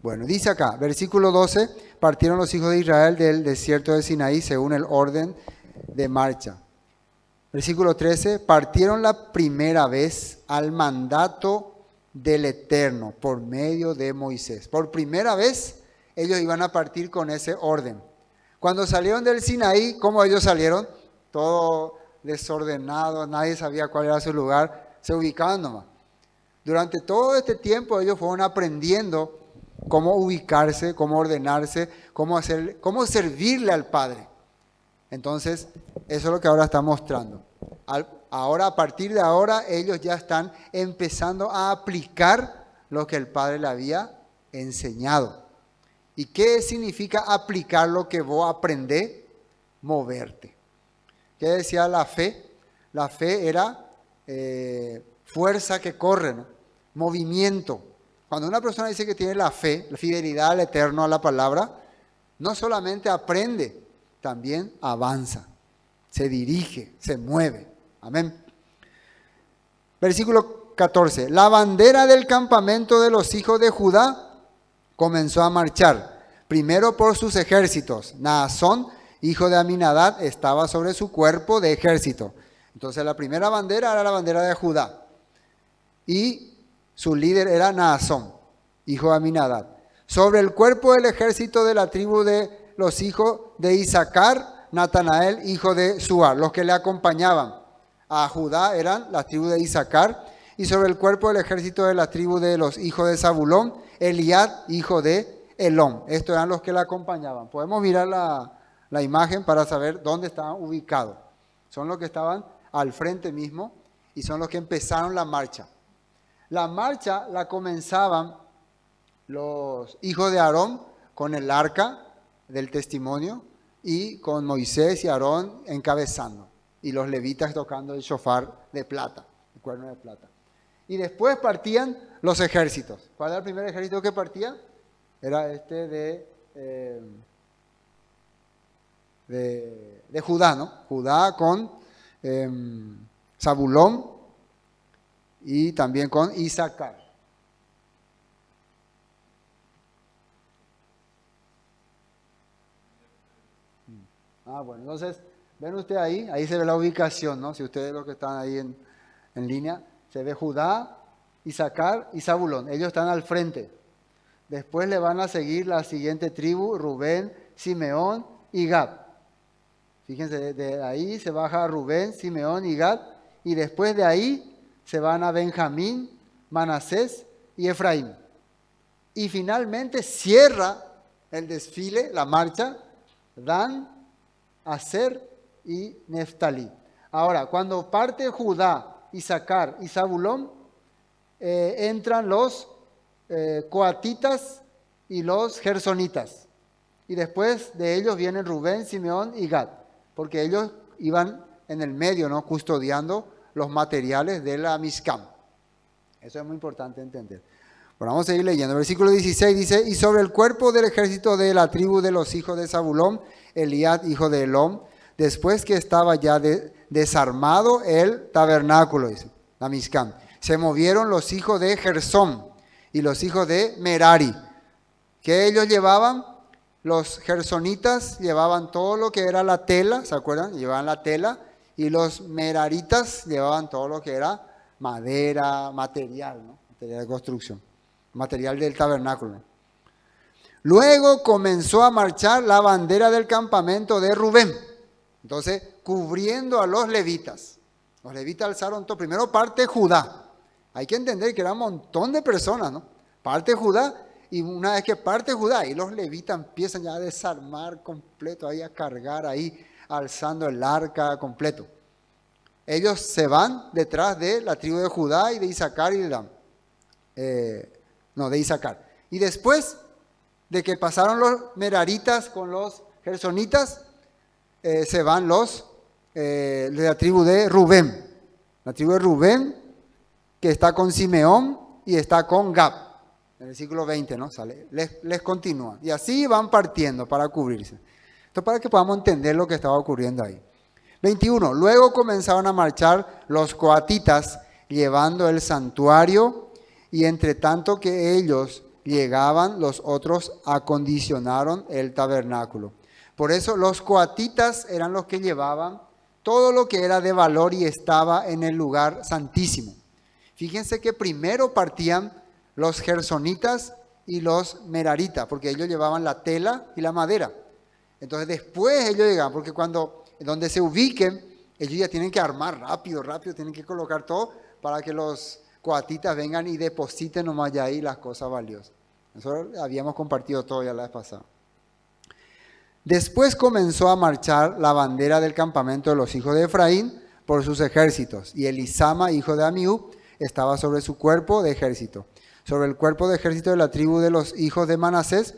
[SPEAKER 2] Bueno, dice acá, versículo 12, partieron los hijos de Israel del desierto de Sinaí según el orden de marcha. Versículo 13, partieron la primera vez al mandato del Eterno por medio de Moisés. Por primera vez ellos iban a partir con ese orden. Cuando salieron del Sinaí, ¿cómo ellos salieron? Todo desordenado, nadie sabía cuál era su lugar, se ubicaban nomás. Durante todo este tiempo ellos fueron aprendiendo cómo ubicarse, cómo ordenarse, cómo servirle al Padre. Entonces, eso es lo que ahora está mostrando. Ahora, a partir de ahora, ellos ya están empezando a aplicar lo que el Padre le había enseñado. ¿Y qué significa aplicar lo que vos aprendés? Moverte. ¿Qué decía la fe? La fe era fuerza que corre, ¿no? Movimiento. Cuando una persona dice que tiene la fe, la fidelidad al Eterno, a la palabra, no solamente aprende, también avanza, se dirige, se mueve. Amén. Versículo 14. La bandera del campamento de los hijos de Judá comenzó a marchar, primero por sus ejércitos. Naasón, hijo de Aminadab, estaba sobre su cuerpo de ejército. Entonces la primera bandera era la bandera de Judá. Y su líder era Naasón, hijo de Aminadab. Sobre el cuerpo del ejército de la tribu de los hijos de Isaacar, Natanael, hijo de Suar. Los que le acompañaban a Judá eran la tribu de Isaacar. Y sobre el cuerpo del ejército de la tribu de los hijos de Zabulón, Eliad, hijo de Elón. Estos eran los que la acompañaban. Podemos mirar la imagen para saber dónde estaban ubicados. Son los que estaban al frente mismo y son los que empezaron la marcha. La marcha la comenzaban los hijos de Aarón con el arca del testimonio y con Moisés y Aarón encabezando. Y los levitas tocando el shofar de plata, el cuerno de plata. Y después partían los ejércitos. ¿Cuál era el primer ejército que partía? Era este de Judá, ¿no? Judá con Zabulón y también con Isaacar. Bueno, entonces, ven usted ahí se ve la ubicación, ¿no? Si ustedes los que están ahí en línea, se ve Judá, Isaacar y Zabulón. Ellos están al frente. Después le van a seguir la siguiente tribu, Rubén, Simeón y Gad. Fíjense, de ahí se baja Rubén, Simeón y Gad. Y después de ahí se van a Benjamín, Manasés y Efraín. Y finalmente cierra el desfile, la marcha, Dan, Aser y Neftalí. Ahora, cuando parte Judá, Isaacar y Zabulón, entran los coatitas y los gersonitas. Y después de ellos vienen Rubén, Simeón y Gad, porque ellos iban en el medio, ¿no? Custodiando los materiales de la Mishkan. Eso es muy importante entender. Bueno, vamos a seguir leyendo. Versículo 16 dice, y sobre el cuerpo del ejército de la tribu de los hijos de Zabulón, Eliad, hijo de Elón, después que estaba ya desarmado el tabernáculo, dice, la Mishkan, se movieron los hijos de Gersón y los hijos de Merari. ¿Qué ellos llevaban? Los gersonitas llevaban todo lo que era la tela, ¿se acuerdan? Llevaban la tela, y los meraritas llevaban todo lo que era madera, material, ¿no? Material de construcción, material del tabernáculo. Luego comenzó a marchar la bandera del campamento de Rubén, entonces cubriendo a los levitas. Los levitas alzaron todo. Primero parte Judá. Hay que entender que era un montón de personas, ¿no? Parte Judá, y una vez que parte Judá, y los levitas empiezan ya a desarmar completo, ahí a cargar, ahí alzando el arca completo. Ellos se van detrás de la tribu de Judá y de Isaacar y de Dan. De Isaacar. Y después de que pasaron los meraritas con los gersonitas, se van los de la tribu de Rubén. La tribu de Rubén, que está con Simeón y está con Gad. En el versículo 20, ¿no? Sale, les continúa. Y así van partiendo para cubrirse. Esto para que podamos entender lo que estaba ocurriendo ahí. 21. Luego comenzaron a marchar los coatitas llevando el santuario, y entre tanto que ellos llegaban, los otros acondicionaron el tabernáculo. Por eso los coatitas eran los que llevaban todo lo que era de valor y estaba en el lugar santísimo. Fíjense que primero partían los gersonitas y los meraritas, porque ellos llevaban la tela y la madera. Entonces después ellos llegaban, porque donde se ubiquen, ellos ya tienen que armar rápido, tienen que colocar todo para que los coatitas vengan y depositen nomás ya ahí las cosas valiosas. Nosotros habíamos compartido todo ya la vez pasada. Después comenzó a marchar la bandera del campamento de los hijos de Efraín por sus ejércitos, y Elisama, hijo de Amiú, estaba sobre su cuerpo de ejército. Sobre el cuerpo de ejército de la tribu de los hijos de Manasés,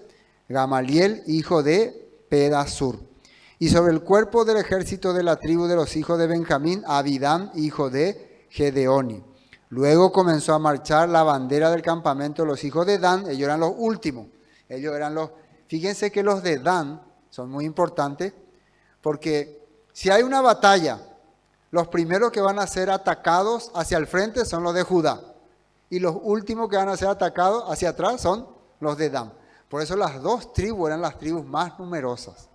[SPEAKER 2] Gamaliel, hijo de Pedasur. Y sobre el cuerpo del ejército de la tribu de los hijos de Benjamín, Abidán, hijo de Gedeoni. Luego comenzó a marchar la bandera del campamento de los hijos de Dan. Ellos eran los últimos. Fíjense que los de Dan son muy importantes, porque si hay una batalla, los primeros que van a ser atacados hacia el frente son los de Judá, y los últimos que van a ser atacados hacia atrás son los de Dan. Por eso las dos tribus eran las tribus más numerosas.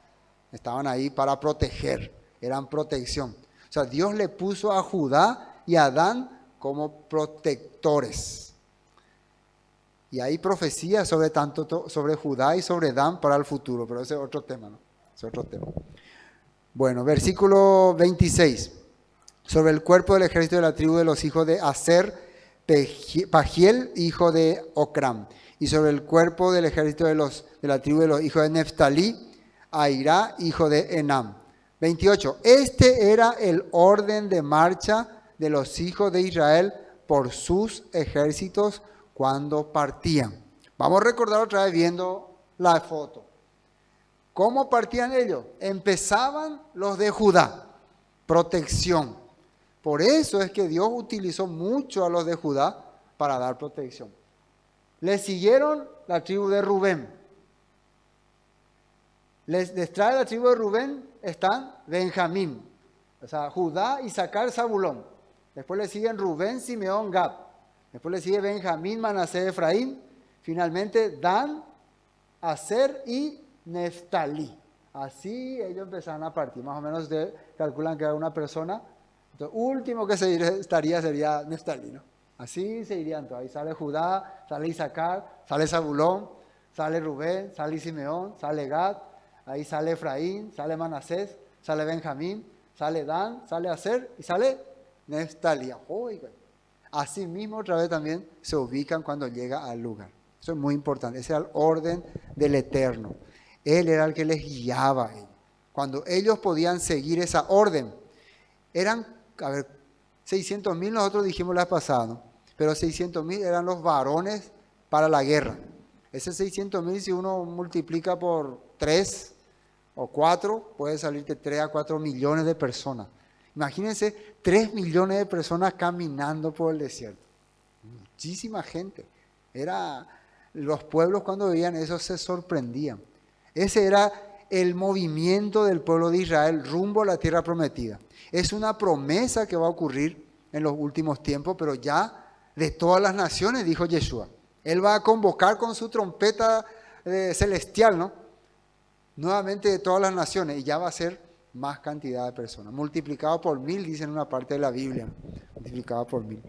[SPEAKER 2] Estaban ahí para proteger, eran protección. O sea, Dios le puso a Judá y a Dan como protectores. Y hay profecías sobre Judá y sobre Dan para el futuro, pero ese es otro tema, ¿no? Ese es otro tema. Bueno, versículo 26. Sobre el cuerpo del ejército de la tribu de los hijos de Aser, Pagiel, hijo de Ocram. Y sobre el cuerpo del ejército de la tribu de los hijos de Neftalí, Airá, hijo de Enam. 28. Este era el orden de marcha de los hijos de Israel por sus ejércitos cuando partían. Vamos a recordar otra vez viendo la foto. ¿Cómo partían ellos? Empezaban los de Judá, protección. Por eso es que Dios utilizó mucho a los de Judá para dar protección. Le siguieron la tribu de Rubén. Detrás de la tribu de Rubén están Benjamín, o sea, Judá, Isaacar, Zabulón. Después le siguen Rubén, Simeón, Gad. Después le sigue Benjamín, Manasés, Efraín. Finalmente Dan, Aser y Neftalí. Así ellos empezaron a partir. Más o menos calculan que era una persona. Entonces, último que estaría sería Neftalí, ¿no? Así se irían todos. Ahí sale Judá, sale Isaacar, sale Zabulón, sale Rubén, sale Simeón, sale Gad. Ahí sale Efraín, sale Manasés, sale Benjamín, sale Dan, sale Aser y sale Neftalí. Así mismo otra vez también se ubican cuando llega al lugar. Eso es muy importante. Ese era el orden del Eterno. Él era el que les guiaba. Cuando ellos podían seguir esa orden, eran, 600.000 nosotros dijimos la vez pasada, ¿no? Pero 600.000 eran los varones para la guerra. Ese 600.000, si uno multiplica por 3 o 4, puede salirte 3 a 4 millones de personas. Imagínense 3 millones de personas caminando por el desierto. Muchísima gente. Los pueblos cuando veían eso se sorprendían. Ese era el movimiento del pueblo de Israel rumbo a la tierra prometida. Es una promesa que va a ocurrir en los últimos tiempos, pero ya de todas las naciones, dijo Yeshua. Él va a convocar con su trompeta celestial, ¿no? Nuevamente de todas las naciones, y ya va a ser más cantidad de personas. Multiplicado por 1000, dice en una parte de la Biblia. Multiplicado por 1000.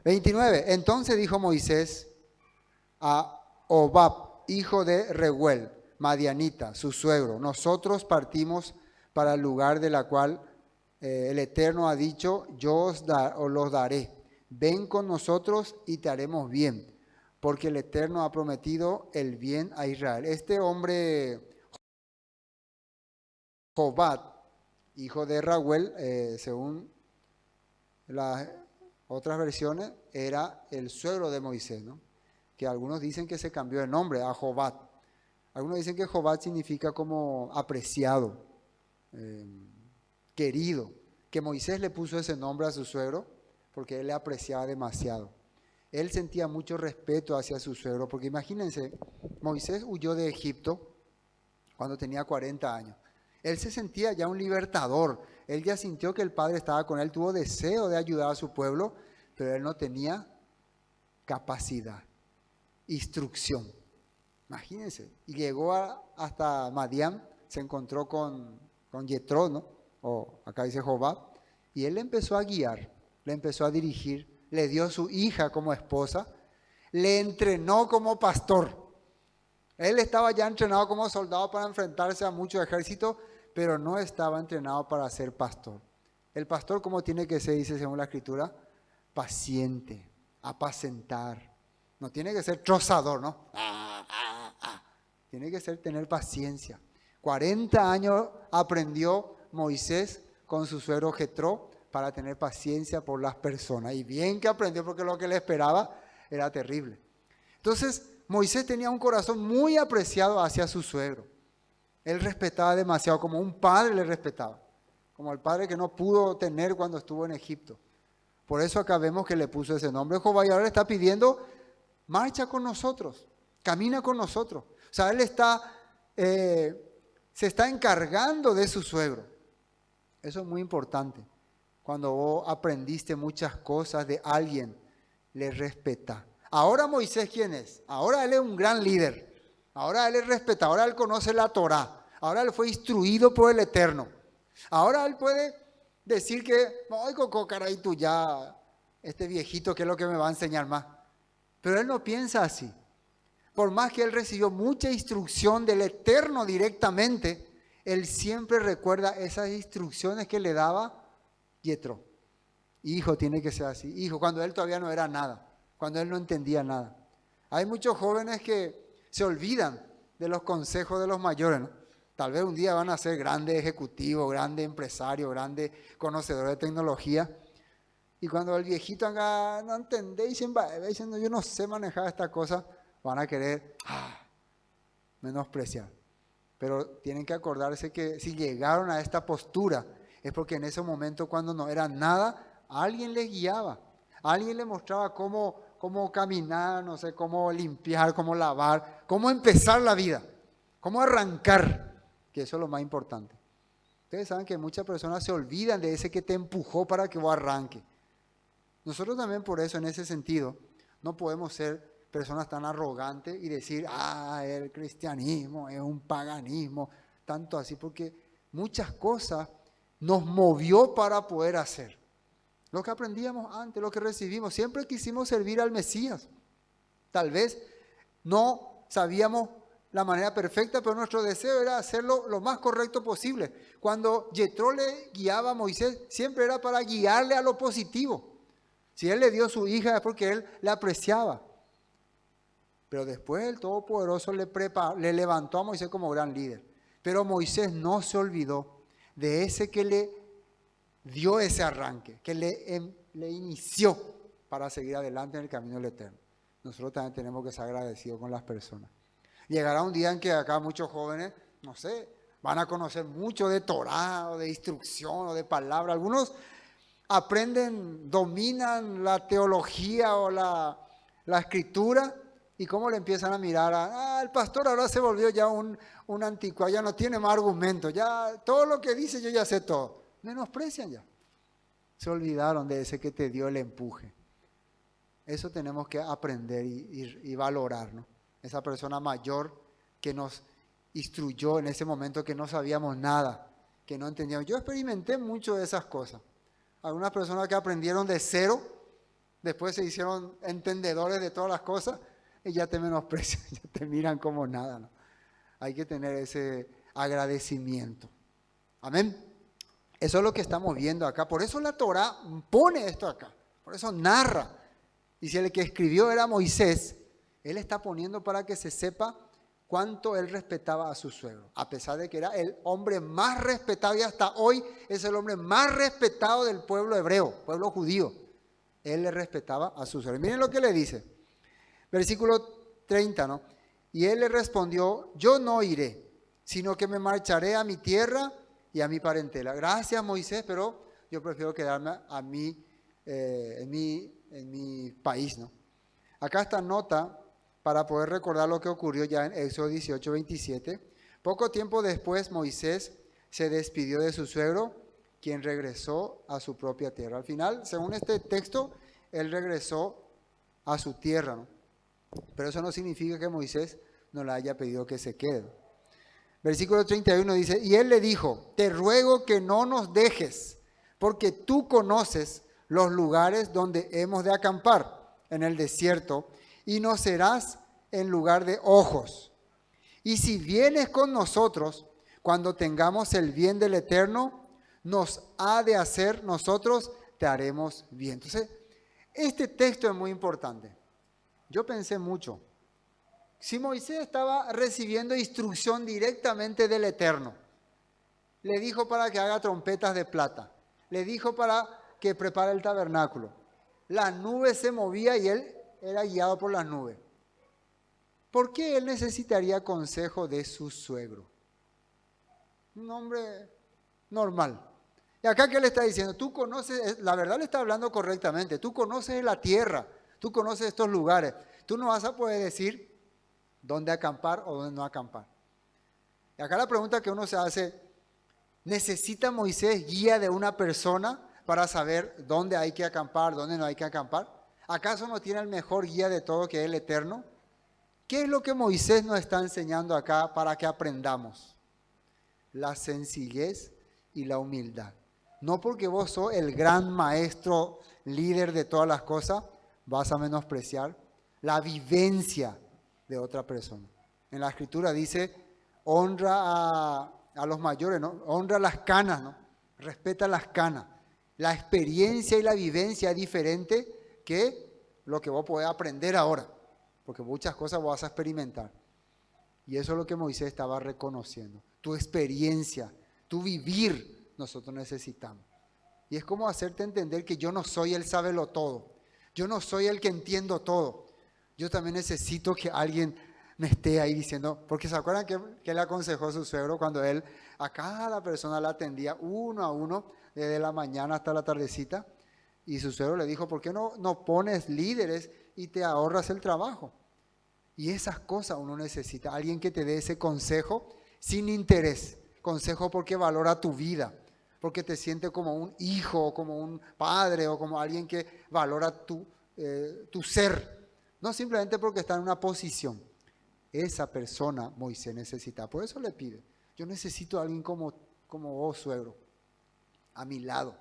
[SPEAKER 2] 29. Entonces dijo Moisés a Hobab, hijo de Reuel, Madianita, su suegro: nosotros partimos para el lugar de la cual el Eterno ha dicho, yo os los daré. Ven con nosotros y te haremos bien, porque el Eterno ha prometido el bien a Israel. Este hombre, Hobab, hijo de Reuel, según las otras versiones, era el suegro de Moisés, ¿no? Que algunos dicen que se cambió de nombre a Hobab. Algunos dicen que Hobab significa como apreciado, querido, que Moisés le puso ese nombre a su suegro porque él le apreciaba demasiado. Él sentía mucho respeto hacia su suegro, porque imagínense, Moisés huyó de Egipto cuando tenía 40 años. Él se sentía ya un libertador, él ya sintió que el Padre estaba con él, tuvo deseo de ayudar a su pueblo, pero él no tenía capacidad, instrucción. Imagínense, y llegó hasta Madián, se encontró con Yetró, ¿no? O acá dice Hobab, y él le empezó a guiar, le empezó a dirigir, le dio su hija como esposa, le entrenó como pastor. Él estaba ya entrenado como soldado para enfrentarse a muchos ejércitos, pero no estaba entrenado para ser pastor. El pastor, ¿cómo tiene que ser? Dice según la Escritura, paciente, apacentar. No tiene que ser trozador, ¿no? Tiene que ser tener paciencia. 40 años aprendió Moisés con su suegro Jetró para tener paciencia por las personas. Y bien que aprendió, porque lo que le esperaba era terrible. Entonces, Moisés tenía un corazón muy apreciado hacia su suegro. Él respetaba demasiado, como un padre le respetaba. Como el padre que no pudo tener cuando estuvo en Egipto. Por eso acá vemos que le puso ese nombre. Jehová, y ahora le está pidiendo, marcha con nosotros, camina con nosotros. O sea, él se está encargando de su suegro. Eso es muy importante. Cuando vos aprendiste muchas cosas de alguien, le respeta. Ahora Moisés, ¿quién es? Ahora él es un gran líder. Ahora él es respetado. Ahora él conoce la Torá. Ahora él fue instruido por el Eterno. Ahora él puede decir que, ay, Coco, caray, tú ya, este viejito, ¿qué es lo que me va a enseñar más? Pero él no piensa así. Por más que él recibió mucha instrucción del Eterno directamente, él siempre recuerda esas instrucciones que le daba Yetro. Hijo, tiene que ser así. Hijo, cuando él todavía no era nada, cuando él no entendía nada. Hay muchos jóvenes que se olvidan de los consejos de los mayores, ¿no? Tal vez un día van a ser grandes ejecutivos, grandes empresarios, grandes conocedores de tecnología. Y cuando el viejito haga, no entendéis, diciendo yo no sé manejar esta cosa, van a querer menospreciar. Pero tienen que acordarse que si llegaron a esta postura, es porque en ese momento cuando no era nada, alguien les guiaba. Alguien les mostraba cómo caminar, no sé, cómo limpiar, cómo lavar, cómo empezar la vida, cómo arrancar, que eso es lo más importante. Ustedes saben que muchas personas se olvidan de ese que te empujó para que vos arranques. Nosotros también por eso, en ese sentido, no podemos ser personas tan arrogantes y decir, el cristianismo es un paganismo, tanto así, porque muchas cosas nos movió para poder hacer. Lo que aprendíamos antes, lo que recibimos, siempre quisimos servir al Mesías. Tal vez no sabíamos la manera perfecta, pero nuestro deseo era hacerlo lo más correcto posible. Cuando Yetro le guiaba a Moisés, siempre era para guiarle a lo positivo. Si él le dio su hija es porque él le apreciaba. Pero después el Todopoderoso le levantó a Moisés como gran líder. Pero Moisés no se olvidó de ese que le dio ese arranque, que le inició para seguir adelante en el camino del Eterno. Nosotros también tenemos que ser agradecidos con las personas. Llegará un día en que acá muchos jóvenes, no sé, van a conocer mucho de Torá o de instrucción o de palabra. Algunos aprenden, dominan la teología o la escritura y cómo le empiezan a mirar el pastor ahora se volvió ya un anticuado, ya no tiene más argumentos, ya todo lo que dice yo ya sé todo. Menosprecian ya. Se olvidaron de ese que te dio el empuje. Eso tenemos que aprender y valorar, ¿no? Esa persona mayor que nos instruyó en ese momento que no sabíamos nada, que no entendíamos. Yo experimenté mucho de esas cosas. Algunas personas que aprendieron de cero, después se hicieron entendedores de todas las cosas y ya te menosprecian, ya te miran como nada, ¿no? Hay que tener ese agradecimiento. Amén. Eso es lo que estamos viendo acá. Por eso la Torá pone esto acá. Por eso narra. Y si el que escribió era Moisés, él está poniendo para que se sepa cuánto él respetaba a su suegro. A pesar de que era el hombre más respetado y hasta hoy es el hombre más respetado del pueblo hebreo, pueblo judío. Él le respetaba a su suegro. Miren lo que le dice. Versículo 30, ¿no? Y él le respondió, yo no iré, sino que me marcharé a mi tierra y a mi parentela. Gracias, Moisés, pero yo prefiero quedarme en mi país, ¿no? Acá está nota para poder recordar lo que ocurrió ya en Éxodo 18, 27. Poco tiempo después, Moisés se despidió de su suegro, quien regresó a su propia tierra. Al final, según este texto, él regresó a su tierra, ¿no? Pero eso no significa que Moisés no le haya pedido que se quede. Versículo 31 dice, y él le dijo, te ruego que no nos dejes, porque tú conoces los lugares donde hemos de acampar en el desierto, y nos serás en lugar de ojos. Y si vienes con nosotros, cuando tengamos el bien del Eterno, nos ha de hacer, nosotros te haremos bien. Entonces, este texto es muy importante. Yo pensé mucho. Si Moisés estaba recibiendo instrucción directamente del Eterno, le dijo para que haga trompetas de plata, le dijo para que prepare el tabernáculo, la nube se movía y él era guiado por la nube. ¿Por qué él necesitaría consejo de su suegro? Un hombre normal. Y acá, ¿qué le está diciendo? Tú conoces, la verdad le está hablando correctamente, tú conoces la tierra, tú conoces estos lugares, tú no vas a poder decir dónde acampar o dónde no acampar. Y acá la pregunta que uno se hace, ¿necesita Moisés guía de una persona para saber dónde hay que acampar, dónde no hay que acampar? ¿Acaso no tiene el mejor guía de todo, que es el Eterno? ¿Qué es lo que Moisés nos está enseñando acá para que aprendamos? La sencillez y la humildad. No porque vos sos el gran maestro, líder de todas las cosas, vas a menospreciar la vivencia de otra persona. En la Escritura dice, honra a los mayores, ¿no? Honra las canas, ¿no? Respeta las canas. La experiencia y la vivencia es diferente que lo que vos podés aprender ahora, porque muchas cosas vos vas a experimentar. Y eso es lo que Moisés estaba reconociendo. Tu experiencia, tu vivir, nosotros necesitamos. Y es como hacerte entender que yo no soy el sabelotodo. Yo no soy el que entiendo todo. Yo también necesito que alguien me esté ahí diciendo, porque ¿se acuerdan que le aconsejó a su suegro cuando él a cada persona la atendía uno a uno, desde la mañana hasta la tardecita? Y su suegro le dijo, ¿por qué no pones líderes y te ahorras el trabajo? Y esas cosas uno necesita, alguien que te dé ese consejo sin interés, consejo porque valora tu vida, porque te siente como un hijo, o como un padre, o como alguien que valora tu ser. No simplemente porque está en una posición. Esa persona Moisés necesita. Por eso le pide. Yo necesito a alguien como vos, suegro, a mi lado.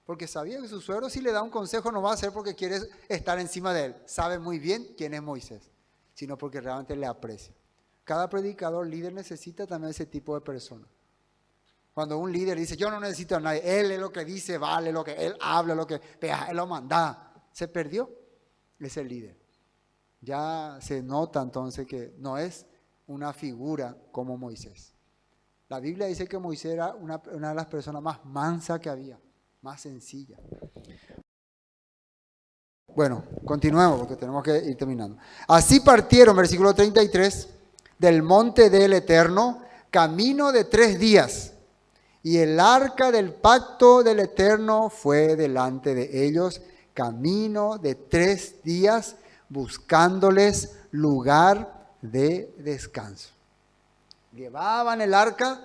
[SPEAKER 2] Porque sabía que su suegro, si le da un consejo, no va a ser porque quiere estar encima de él. Sabe muy bien quién es Moisés, sino porque realmente le aprecia. Cada predicador, líder, necesita también ese tipo de persona. Cuando un líder dice, yo no necesito a nadie, él es lo que dice, vale, lo que él habla, lo que él lo manda, se perdió ese líder. Ya se nota entonces que no es una figura como Moisés. La Biblia dice que Moisés era una de las personas más mansas que había, más sencilla. Bueno, continuemos porque tenemos que ir terminando. Así partieron, versículo 33, del monte del Eterno, camino de 3 días. Y el arca del pacto del Eterno fue delante de ellos, camino de 3 días, buscándoles lugar de descanso. Llevaban el arca,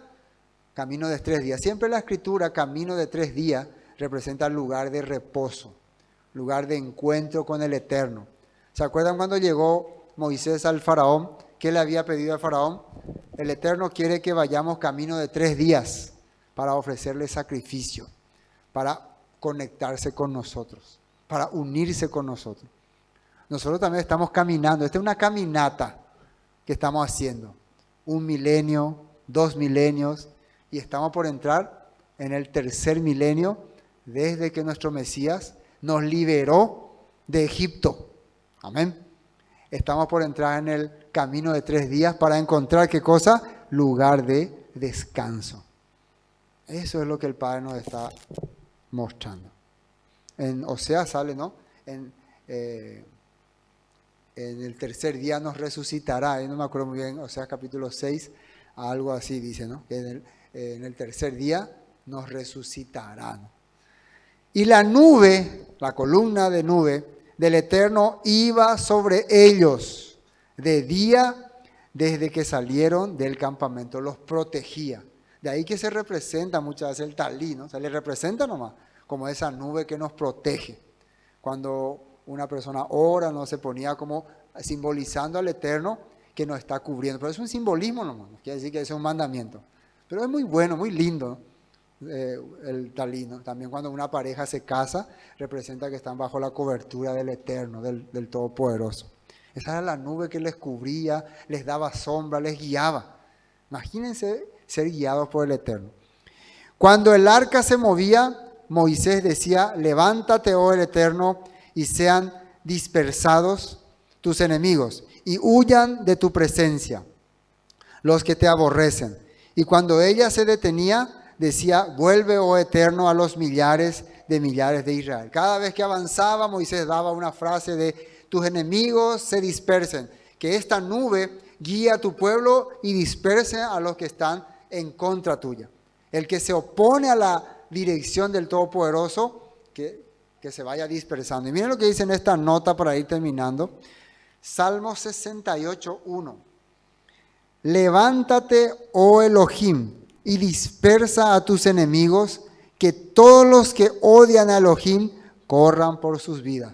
[SPEAKER 2] camino de 3 días. Siempre la escritura, camino de 3 días, representa lugar de reposo, lugar de encuentro con el Eterno. ¿Se acuerdan cuando llegó Moisés al faraón? ¿Qué le había pedido al faraón? El Eterno quiere que vayamos camino de 3 días para ofrecerle sacrificio, para conectarse con nosotros, para unirse con nosotros. Nosotros también estamos caminando. Esta es una caminata que estamos haciendo. 1 milenio, 2 milenios, y estamos por entrar en el 3er milenio desde que nuestro Mesías nos liberó de Egipto. Amén. Estamos por entrar en el camino de 3 días para encontrar, ¿qué cosa? Lugar de descanso. Eso es lo que el Padre nos está mostrando. En Oseas sale, ¿no? En el 3er día nos resucitará. No me acuerdo muy bien, Oseas capítulo 6, algo así dice, ¿no? Que en el 3er día nos resucitarán. Y la nube, la columna de nube del Eterno iba sobre ellos de día desde que salieron del campamento, los protegía. De ahí que se representa muchas veces el talí, ¿no? Se le representa nomás como esa nube que nos protege. Cuando una persona ora, no se ponía como simbolizando al Eterno que nos está cubriendo. Pero es un simbolismo nomás, no quiere decir que es un mandamiento. Pero es muy bueno, muy lindo, ¿no? El talí, ¿no? También cuando una pareja se casa, representa que están bajo la cobertura del Eterno, del Todopoderoso. Esa era la nube que les cubría, les daba sombra, les guiaba. Imagínense ser guiados por el Eterno. Cuando el arca se movía, Moisés decía, levántate, oh el Eterno, y sean dispersados tus enemigos, y huyan de tu presencia los que te aborrecen. Y cuando ella se detenía, decía, vuelve, oh Eterno, a los millares de Israel. Cada vez que avanzaba, Moisés daba una frase de, tus enemigos se dispersen, que esta nube guíe a tu pueblo y disperse a los que están en contra tuya. El que se opone a la dirección del Todopoderoso, que se vaya dispersando. Y miren lo que dice en esta nota para ir terminando. Salmo 68, 1. Levántate, oh Elohim, y dispersa a tus enemigos, que todos los que odian a Elohim corran por sus vidas.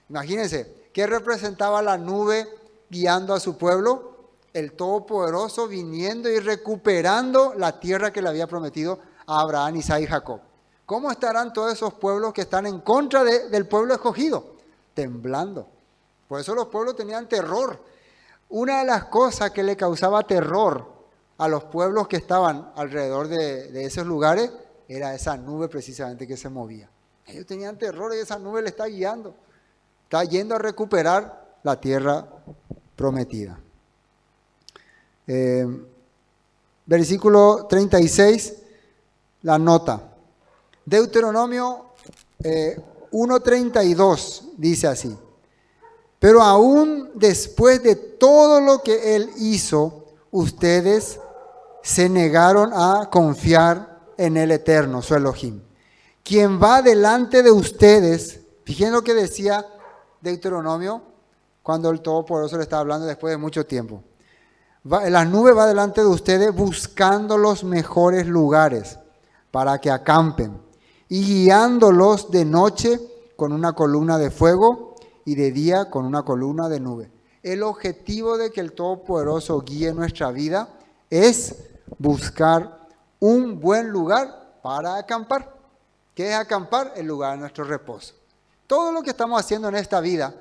[SPEAKER 2] Imagínense, ¿qué representaba la nube guiando a su pueblo? El Todopoderoso viniendo y recuperando la tierra que le había prometido a Abraham, Isaac y Jacob. ¿Cómo estarán todos esos pueblos que están en contra del pueblo escogido? Temblando. Por eso los pueblos tenían terror. Una de las cosas que le causaba terror a los pueblos que estaban alrededor de esos lugares era esa nube precisamente que se movía. Ellos tenían terror y esa nube le está guiando. Está yendo a recuperar la tierra prometida. Versículo 36, la nota. Deuteronomio 1:32 dice así. Pero aún después de todo lo que él hizo, ustedes se negaron a confiar en el Eterno, su Elohim, quien va delante de ustedes. Fíjense lo que decía Deuteronomio cuando el Todopoderoso le estaba hablando después de mucho tiempo. La nube va delante de ustedes buscando los mejores lugares, para que acampen, y guiándolos de noche con una columna de fuego y de día con una columna de nube. El objetivo de que el Todopoderoso guíe nuestra vida es buscar un buen lugar para acampar. ¿Qué es acampar? El lugar de nuestro reposo. Todo lo que estamos haciendo en esta vida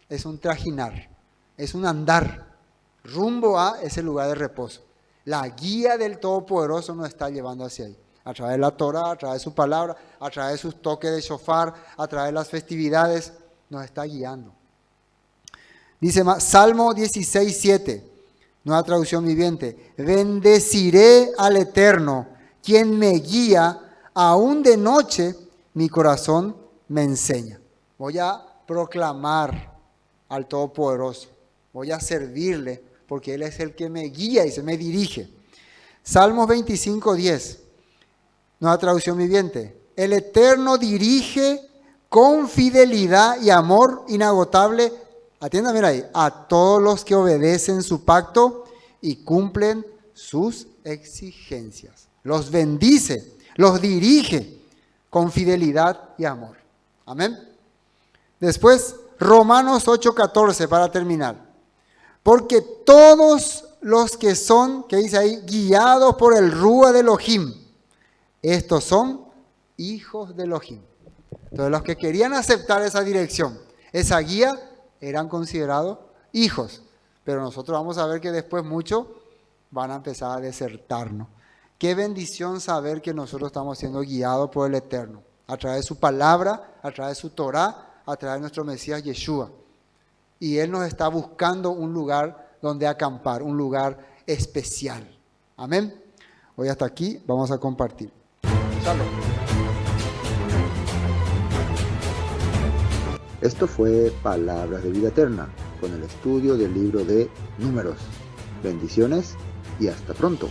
[SPEAKER 2] es un trajinar, es un andar rumbo a ese lugar de reposo. La guía del Todopoderoso nos está llevando hacia ahí. A través de la Torah, a través de su palabra, a través de sus toques de shofar, a través de las festividades, nos está guiando. Dice Salmo 16:7, nueva traducción viviente: bendeciré al Eterno, quien me guía, aún de noche mi corazón me enseña. Voy a proclamar al Todopoderoso, voy a servirle, porque Él es el que me guía y se me dirige. Salmos 25:10, nueva traducción viviente: el Eterno dirige con fidelidad y amor inagotable, atiéndame ahí, a todos los que obedecen su pacto y cumplen sus exigencias. Los bendice, los dirige con fidelidad y amor. Amén. Después, Romanos 8:14 para terminar. Porque todos los que son, ¿qué dice ahí? Guiados por el Rúa de Elohim, estos son hijos de Elohim. Entonces los que querían aceptar esa dirección, esa guía, eran considerados hijos. Pero nosotros vamos a ver que después muchos van a empezar a desertarnos. Qué bendición saber que nosotros estamos siendo guiados por el Eterno, a través de su palabra, a través de su Torah, a través de nuestro Mesías Yeshua. Y Él nos está buscando un lugar donde acampar, un lugar especial. Amén. Hoy hasta aquí vamos a compartir. Shalom.
[SPEAKER 4] Esto fue Palabras de Vida Eterna, con el estudio del libro de Números. Bendiciones y hasta pronto.